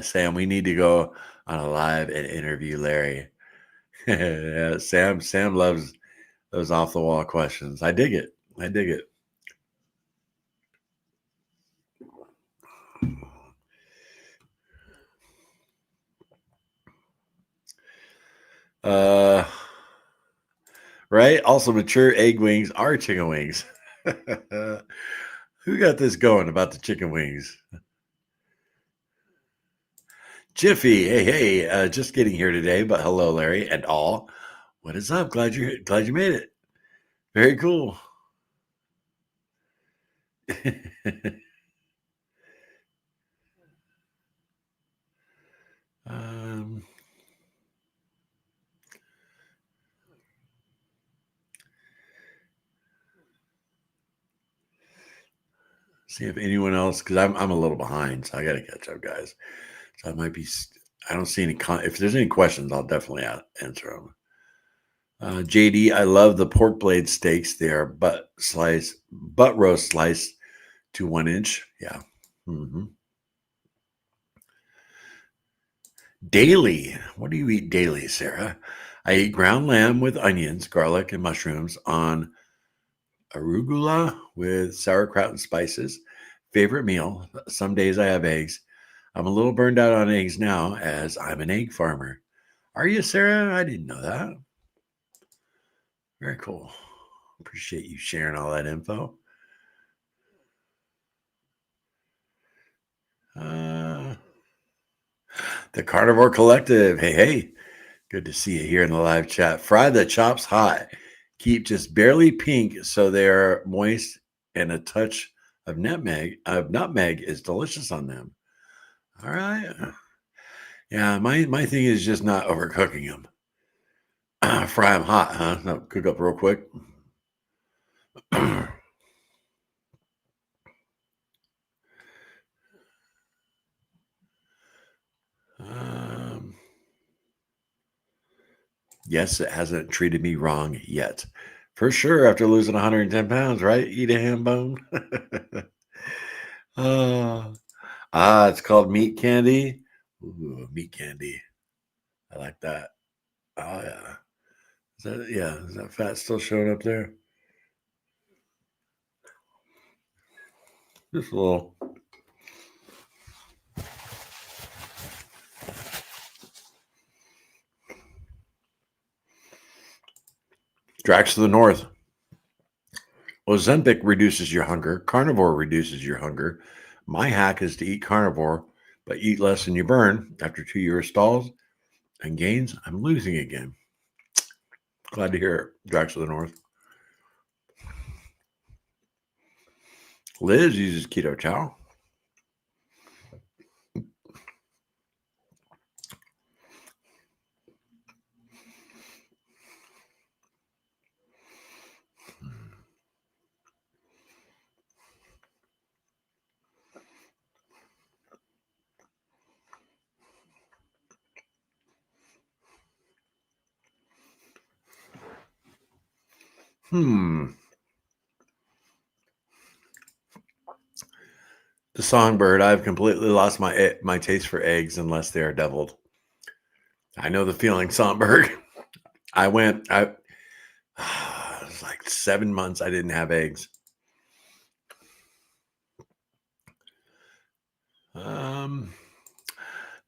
Sam, we need to go on a live and interview Larry. Yeah, Sam loves those off the wall questions. I dig it. I dig it. Right. Also, mature egg wings are chicken wings. Who got this going about the chicken wings? Jiffy, hey, just getting here today, but hello, Larry and all. What is up? Glad you made it. Very cool. um, see if anyone else, because I'm a little behind, so I got to catch up, guys. So I might be. I don't see any. If there's any questions, I'll definitely answer them. JD, I love the pork blade steaks. They are butt roast slice to 1 inch. Yeah. Mm-hmm. Daily. What do you eat daily, Sarah? I eat ground lamb with onions, garlic, and mushrooms on arugula with sauerkraut and spices. Favorite meal. Some days I have eggs. I'm a little burned out on eggs now as I'm an egg farmer. Are you, Sarah? I didn't know that. Very cool. Appreciate you sharing all that info. The Carnivore Collective. Hey. Good to see you here in the live chat. Fry the chops hot. Keep just barely pink so they're moist, and a touch of nutmeg. Nutmeg is delicious on them. All right. Yeah, my thing is just not overcooking them. Fry them hot, huh? No, cook up real quick. um, yes, it hasn't treated me wrong yet. For sure, after losing 110 pounds, right? Eat a ham bone. It's called meat candy. Ooh, meat candy. I like that. Oh yeah. Is that fat still showing up there? Just a little. Drax to the north. Ozempic reduces your hunger. Carnivore reduces your hunger. My hack is to eat carnivore, but eat less than you burn. After 2 years stalls and gains, I'm losing again. Glad to hear it. Drax to the north. Liz uses keto chow. The songbird. I've completely lost my taste for eggs unless they are deviled. I know the feeling, songbird. I went. It was like 7 months I didn't have eggs.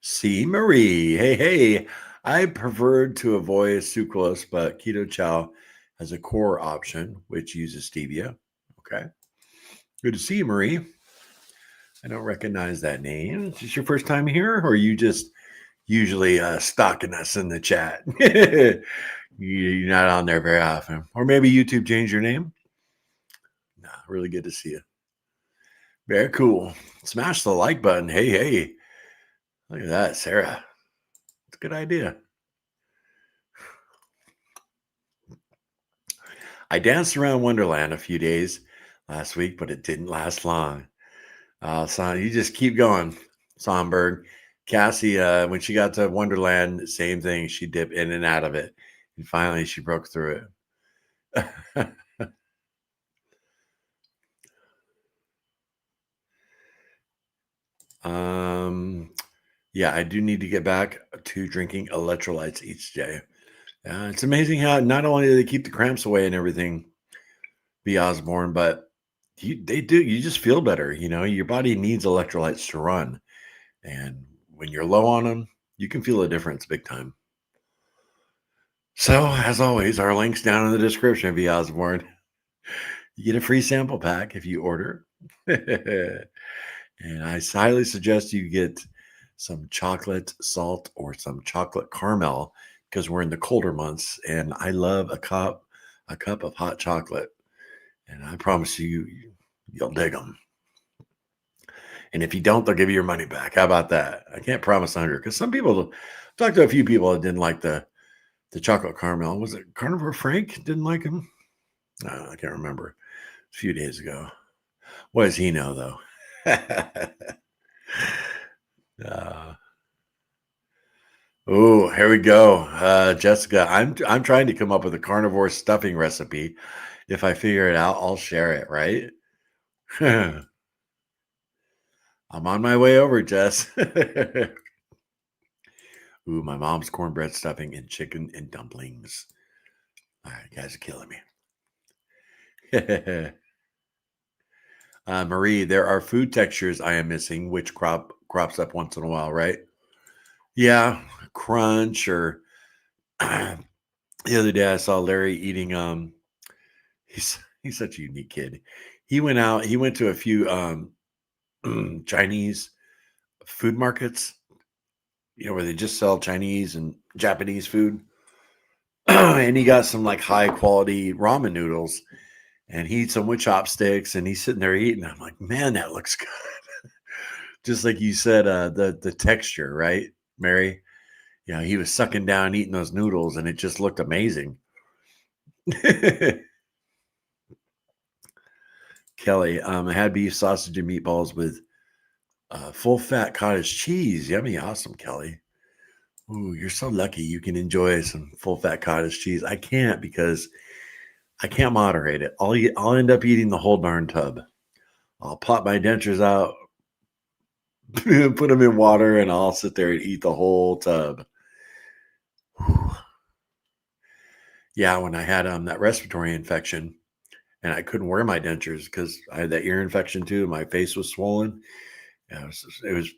C. Marie. Hey. I preferred to avoid sucrose, but keto chow has a core option which uses stevia. Okay. Good to see you, Marie. I don't recognize that name. Is this your first time here, or are you just usually stalking us in the chat? You're not on there very often. Or maybe YouTube changed your name? Nah, really good to see you. Very cool. Smash the like button. Hey. Look at that, Sarah. It's a good idea. I danced around Wonderland a few days last week, but it didn't last long. So you just keep going, Sonberg. Cassie, when she got to Wonderland, same thing. She dipped in and out of it. And finally, she broke through it. Yeah, I do need to get back to drinking electrolytes each day. It's amazing how not only do they keep the cramps away and everything, be Osborne, but they do. You just feel better. Your body needs electrolytes to run, and when you're low on them, you can feel a difference big time. So, as always, our link's down in the description. Be Osborne. You get a free sample pack if you order. And I highly suggest you get some chocolate salt or some chocolate caramel because we're in the colder months, and I love a cup of hot chocolate. And I promise you, you'll dig them. And if you don't, they'll give you your money back. How about that? I can't promise 100 because some people, talked to a few people that didn't like the chocolate caramel. Was it Carnivore Frank didn't like him? I can't remember. A few days ago. What does he know, though? Oh, here we go. Jessica, I'm trying to come up with a carnivore stuffing recipe. If I figure it out, I'll share it, right? I'm on my way over, Jess. Ooh, my mom's cornbread stuffing and chicken and dumplings. All right, you guys are killing me. Marie, there are food textures I am missing, which crops up once in a while, right? Yeah, crunch or the other day I saw Larry eating he's such a unique kid. He went to a few Chinese food markets, where they just sell Chinese and Japanese food. And he got some like high quality ramen noodles and he eats them with chopsticks and he's sitting there eating. I'm like, man, that looks good. Just like you said, the texture, right, Mary? He was sucking down, eating those noodles, and it just looked amazing. Kelly, I had beef sausage and meatballs with full fat cottage cheese. Yummy, awesome, Kelly. Ooh, you're so lucky you can enjoy some full fat cottage cheese. I can't because I can't moderate it. I'll end up eating the whole darn tub. I'll pop my dentures out, put them in water, and I'll sit there and eat the whole tub. Whew. Yeah, when I had that respiratory infection and I couldn't wear my dentures because I had that ear infection too. My face was swollen. It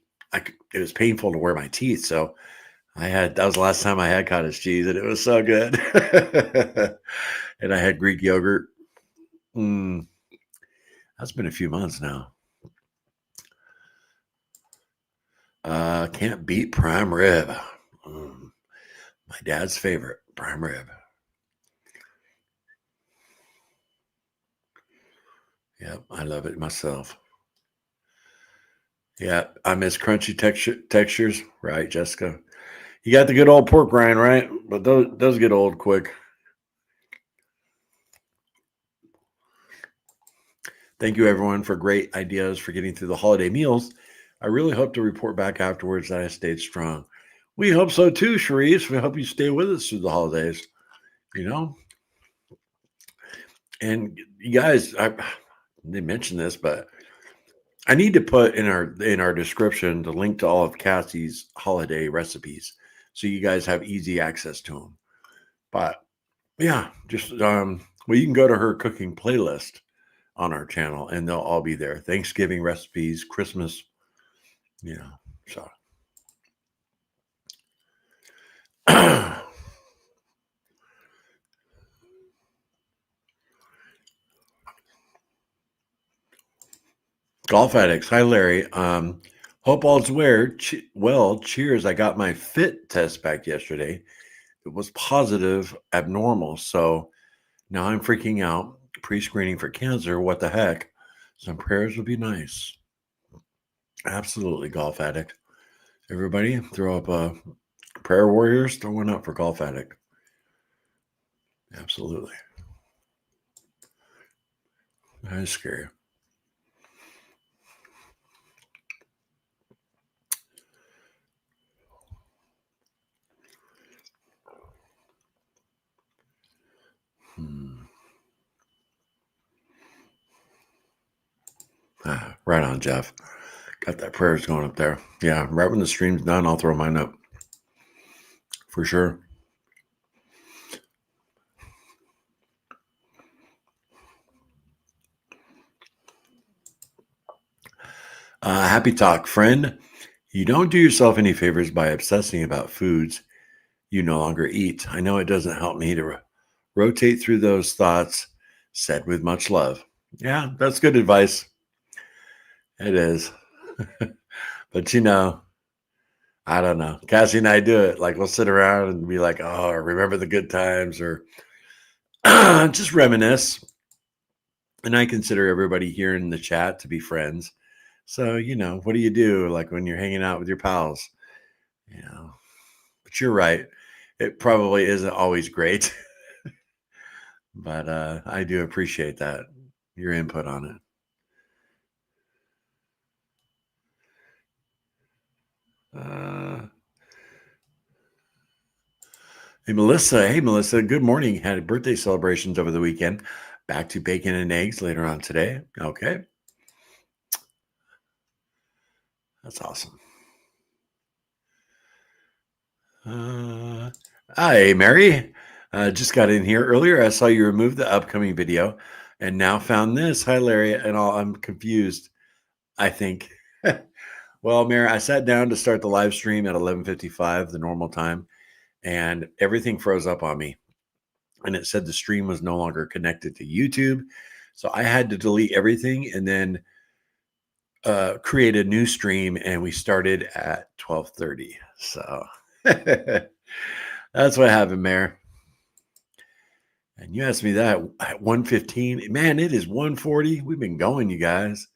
was painful to wear my teeth. So that was the last time I had cottage cheese and it was so good. And I had Greek yogurt. That's been a few months now. Can't beat prime rib. My dad's favorite, prime rib. Yep, I love it myself. Yeah, I miss crunchy textures. Right, Jessica? You got the good old pork rind, right? But those get old quick. Thank you, everyone, for great ideas for getting through the holiday meals. I really hope to report back afterwards that I stayed strong. We hope so too, Sharice. We hope you stay with us through the holidays. And you guys, I didn't mention this, but I need to put in our description the link to all of Cassie's holiday recipes, so you guys have easy access to them. But yeah, just you can go to her cooking playlist on our channel, and they'll all be there. Thanksgiving recipes, Christmas, so. Golf addicts. Hi, Larry. Hope all's well. Cheers. I got my fit test back yesterday. It was positive, abnormal. So now I'm freaking out. Pre-screening for cancer. What the heck? Some prayers would be nice. Absolutely, golf addict. Everybody, throw up a prayer warriors. Throw one up for golf addict. Absolutely. That is scary. Right on, Jeff. Got that prayers going up there. Yeah, right when the stream's done, I'll throw mine up. For sure. Happy talk, friend. You don't do yourself any favors by obsessing about foods you no longer eat. I know it doesn't help me to rotate through those thoughts, said with much love. Yeah, that's good advice. It is. But I don't know. Cassie and I do it. Like we'll sit around and be like, oh, remember the good times or just reminisce. And I consider everybody here in the chat to be friends. So, what do you do like when you're hanging out with your pals? You know, but you're right. It probably isn't always great, but I do appreciate that, your input on it. Hey, Melissa. Hey, Melissa. Good morning. Had birthday celebrations over the weekend. Back to bacon and eggs later on today. Okay. That's awesome. Hi, Mary. Just got in here earlier. I saw you remove the upcoming video and now found this. Hi, Larry. And all, I'm confused, I think. Well, Mary, I sat down to start the live stream at 11:55, the normal time, and everything froze up on me. And it said the stream was no longer connected to YouTube. So I had to delete everything and then create a new stream. And we started at 12:30. So that's what happened, Mayor. And you asked me that at 1:15. Man, it is 1:40. We've been going, you guys.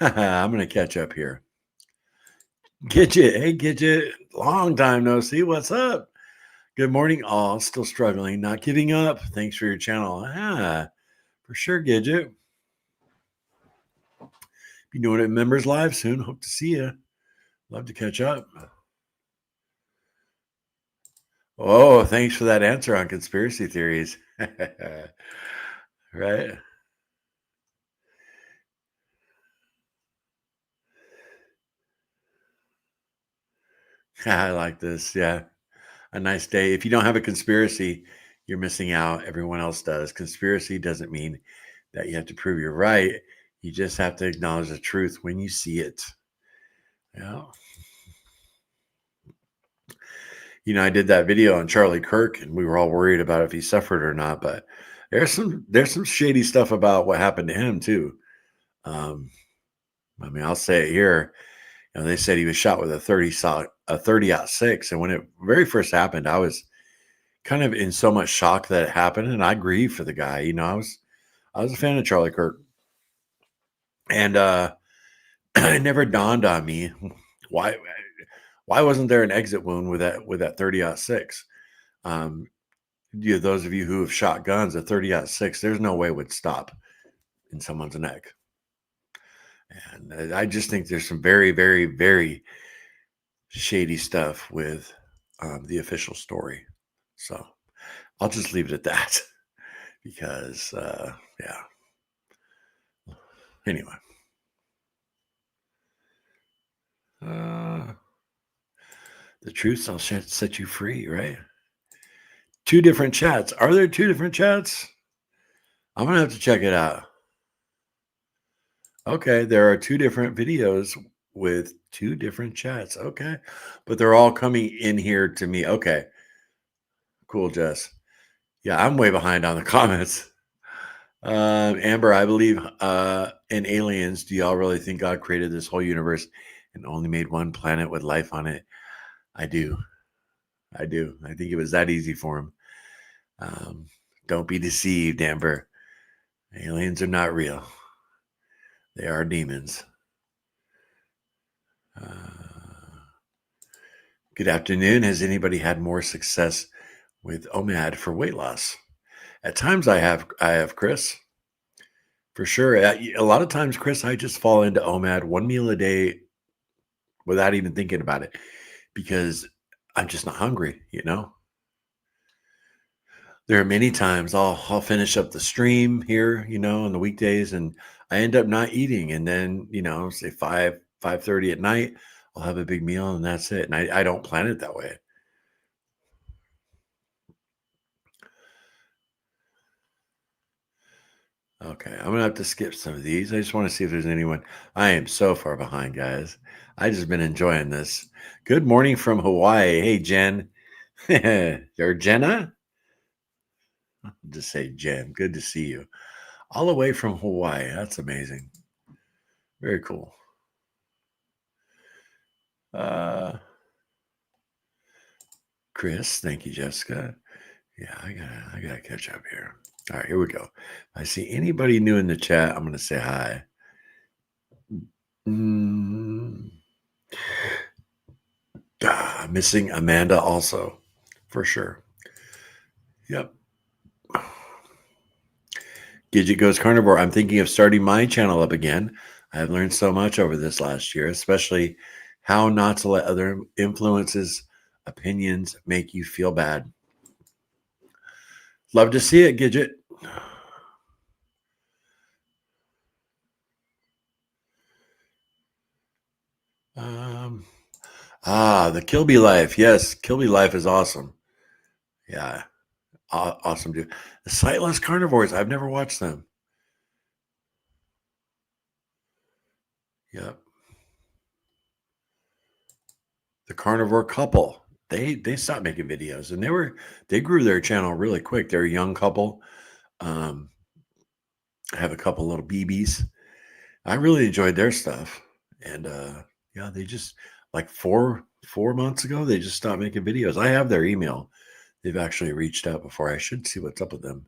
I'm going to catch up here. Gidget. Hey, Gidget. Long time no see. What's up? Good morning, all. Still struggling, not giving up. Thanks for your channel. For sure, Gidget. Be doing it members live soon. Hope to see you. Love to catch up. Oh, thanks for that answer on conspiracy theories. Right? I like this. Yeah. A nice day. If you don't have a conspiracy, you're missing out. Everyone else does. Conspiracy doesn't mean that you have to prove you're right. You just have to acknowledge the truth when you see it. Yeah. I did that video on Charlie Kirk and we were all worried about if he suffered or not, but there's some shady stuff about what happened to him too. I'll say it here. They said he was shot with a 30-06. And when it very first happened, I was kind of in so much shock that it happened. And I grieved for the guy. I was a fan of Charlie Kirk. And it never dawned on me why wasn't there an exit wound with that 30-06? Those of you who have shot guns, a 30-06, there's no way it would stop in someone's neck. And I just think there's some very, very, very shady stuff with the official story. So I'll just leave it at that because, yeah. Anyway. The truth will set you free, right? 2 different chats. Are there 2 different chats? I'm going to have to check it out. Okay, there are 2 different videos with 2 different chats. Okay, but they're all coming in here to me. Okay, cool, Jess. Yeah, I'm way behind on the comments. Amber, I believe in aliens. Do y'all really think God created this whole universe and only made one planet with life on it? I do. I think it was that easy for him. Don't be deceived, Amber. Aliens are not real. They are demons. Good afternoon. Has anybody had more success with OMAD for weight loss? At times I have, Chris. For sure. A lot of times, Chris, I just fall into OMAD, one meal a day without even thinking about it because I'm just not hungry, There are many times I'll finish up the stream here, on the weekdays, and I end up not eating. And then, say 5:30 at night, I'll have a big meal and that's it. And I don't plan it that way. Okay, I'm gonna have to skip some of these. I just want to see if there's anyone. I am so far behind, guys. I just been enjoying this. Good morning from Hawaii. Hey, Jen. Or Jenna? I'll just say Jen. Good to see you. All the way from Hawaii. That's amazing. Very cool. Uh, Chris, thank you, Jessica. Yeah, I gotta catch up here. All right, here we go. If I see anybody new in the chat, I'm gonna say hi. Mm, missing Amanda also, for sure. Yep. Gidget Goes Carnivore. I'm thinking of starting my channel up again. I've learned so much over this last year, especially how not to let other influences, opinions make you feel bad. Love to see it, Gidget. Um, the Kilby Life. Yes, Kilby Life is awesome. Yeah, awesome, dude. The Sightless Carnivores. I've never watched them. Yep. The Carnivore Couple. They stopped making videos, and they grew their channel really quick. They're a young couple. Um, have a couple little BBs. I really enjoyed their stuff, and yeah, they just like four months ago they just stopped making videos. I have their email. They've actually reached out before. I should see what's up with them.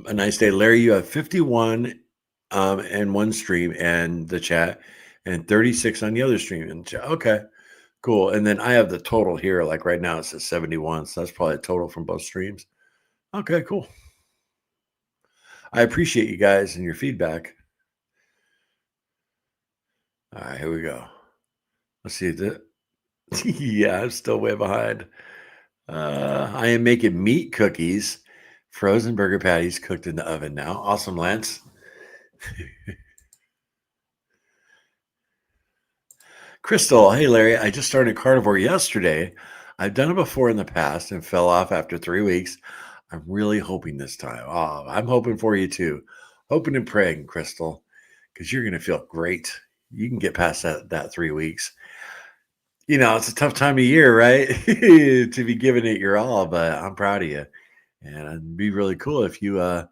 A nice day, Larry. You have 51 and one stream and the chat, and 36 on the other stream and chat. Okay, cool. And then I have the total here. Like right now, it says 71. So that's probably a total from both streams. Okay, cool. I appreciate you guys and your feedback. All right, here we go. Let's see. Yeah, I'm still way behind. I am making meat cookies, frozen burger patties cooked in the oven now. Awesome, Lance. Crystal, hey Larry, I just started carnivore yesterday. I've done it before in the past and fell off after 3 weeks. I'm really hoping this time. Oh, I'm hoping for you too. Hoping and praying, Crystal, because you're going to feel great. You can get past that 3 weeks. You know, it's a tough time of year, right? To be giving it your all, but I'm proud of you. And it'd be really cool if you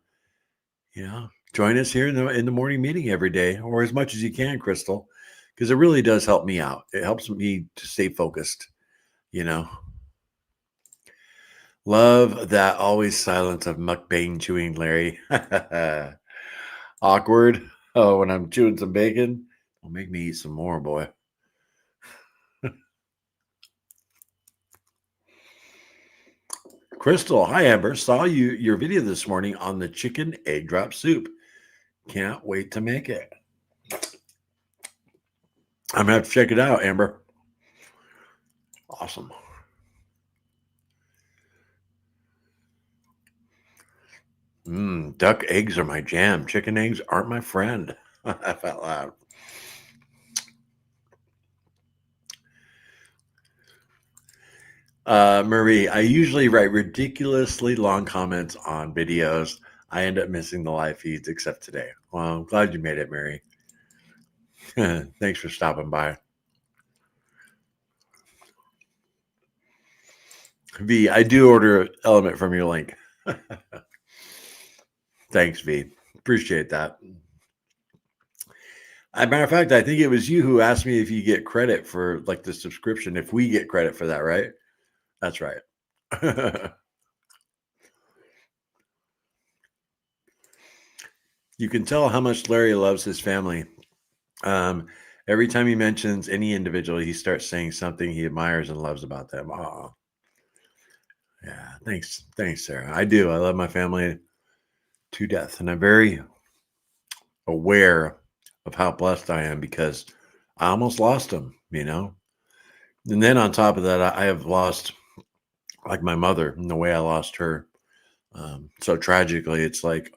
join us here in the morning meeting every day, or as much as you can, Crystal, because it really does help me out. It helps me to stay focused, you know. Love that always silence of mukbang chewing, Larry. Awkward. Oh, when I'm chewing some bacon, will make me eat some more, boy. Crystal, hi Amber. Saw your video this morning on the chicken egg drop soup. Can't wait to make it. I'm gonna have to check it out, Amber. Awesome. Duck eggs are my jam. Chicken eggs aren't my friend. I felt loud. Marie, I usually write ridiculously long comments on videos. I end up missing the live feeds except today. Well, I'm glad you made it, Mary. Thanks for stopping by. V, I do order element from your link. Thanks, V. Appreciate that. As a matter of fact, I think it was you who asked me if you get credit for like the subscription, if we get credit for that, right? That's right. You can tell how much Larry loves his family. Every time he mentions any individual, he starts saying something he admires and loves about them. Oh, yeah. Thanks, Sarah. I do. I love my family to death, and I'm very aware of how blessed I am because I almost lost them. And then on top of that, I have lost like my mother in the way I lost her. So tragically, it's like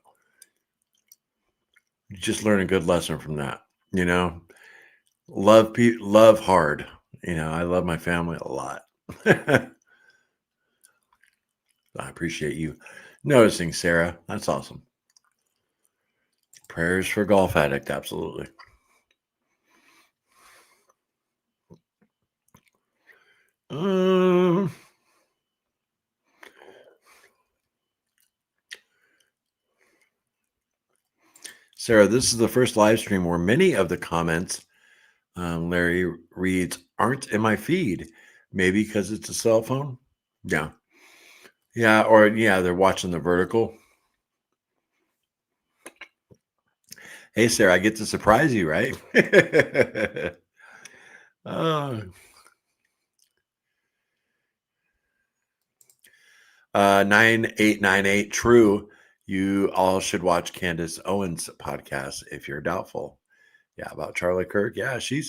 you just learn a good lesson from that. You know, love hard. I love my family a lot. I appreciate you noticing, Sarah. That's awesome. Prayers for golf addict, absolutely. Sarah, this is the first live stream where many of the comments Larry reads aren't in my feed. Maybe because it's a cell phone. Yeah. Yeah. Or, yeah, they're watching the vertical. Hey, Sarah, I get to surprise you, right? 9898 true. You all should watch Candace Owens' podcast if you're doubtful. Yeah, about Charlie Kirk. Yeah, she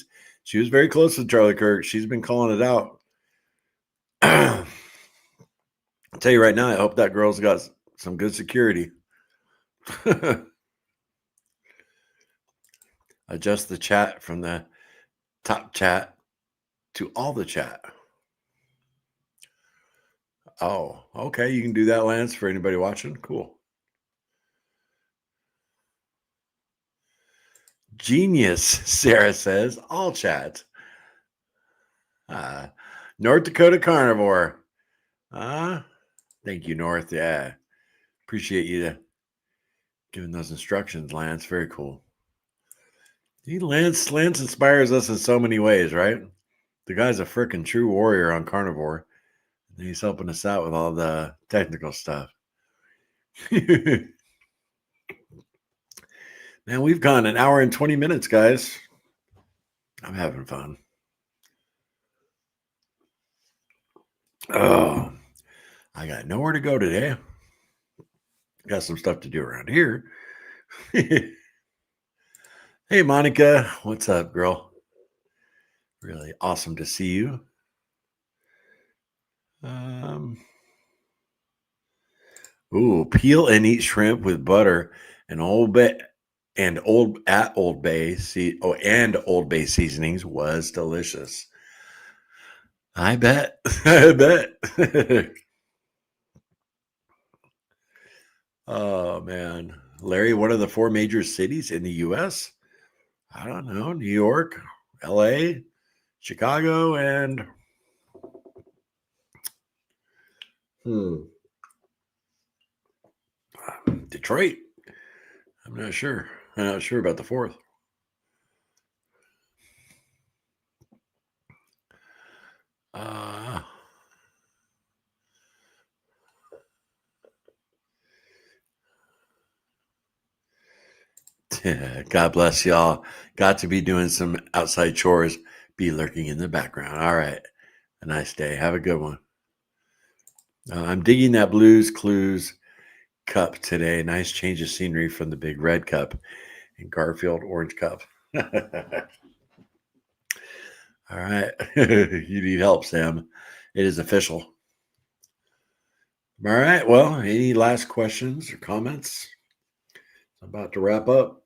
was very close with Charlie Kirk. She's been calling it out. I'll tell you right now, I hope that girl's got some good security. Adjust the chat from the top chat to all the chat. Oh, okay. You can do that, Lance, for anybody watching. Cool. Genius, Sarah says. All chat. North Dakota Carnivore. Thank you, North. Yeah. Appreciate you giving those instructions, Lance. Very cool. Lance inspires us in so many ways, right? The guy's a freaking true warrior on carnivore. And he's helping us out with all the technical stuff. Man, we've gone an hour and 20 minutes, guys. I'm having fun. Oh, I got nowhere to go today. Got some stuff to do around here. Hey, Monica. What's up, girl? Really awesome to see you. Peel and eat shrimp with butter and Old Bay Old Bay seasonings was delicious. I bet. I bet. Oh man, Larry, what are the 4 major cities in the U.S.? I don't know. New York, L.A., Chicago, and Detroit. I'm not sure. I'm not sure about the 4th. God bless y'all. Got to be doing some outside chores, be lurking in the background. All right. A nice day. Have a good one. I'm digging that Blues Clues cup today. Nice change of scenery from the big red cup and Garfield orange cup. All right. You need help, Sam. It is official. All right. Well, any last questions or comments? I'm about to wrap up.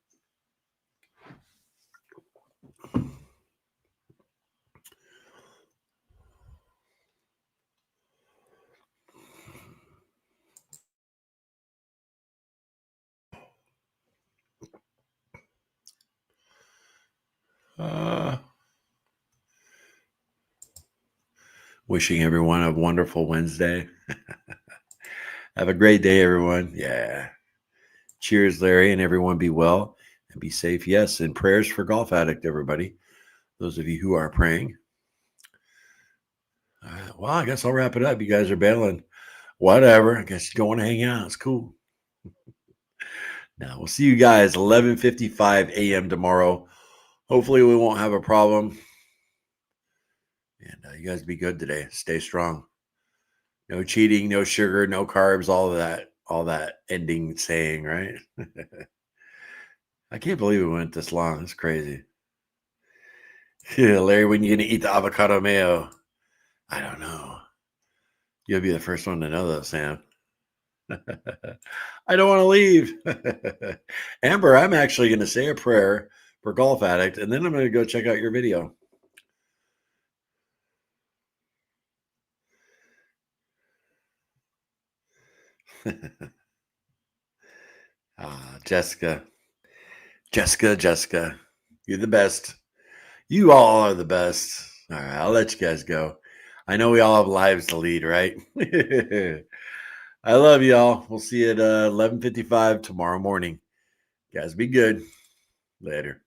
Wishing everyone a wonderful Wednesday. Have a great day, everyone. Yeah. Cheers, Larry, and everyone be well and be safe. Yes, and prayers for Golf Addict, everybody. Those of you who are praying. Well, I guess I'll wrap it up. You guys are bailing. Whatever. I guess you don't want to hang out. It's cool. Now, we'll see you guys 11:55 a.m. tomorrow. Hopefully, we won't have a problem. And you guys be good today. Stay strong. No cheating, no sugar, no carbs, all that ending saying, right? I can't believe it went this long. It's crazy. Yeah, Larry, when you gonna eat the avocado mayo? I don't know. You'll be the first one to know though, Sam. I don't want to leave. Amber, I'm actually going to say a prayer for Golf Addict, and then I'm going to go check out your video. Jessica, Jessica, you're the best. You all are the best. All right, I'll let you guys go. I know we all have lives to lead, right? I love y'all. We'll see you at 11:55 tomorrow morning. Guys, be good. Later.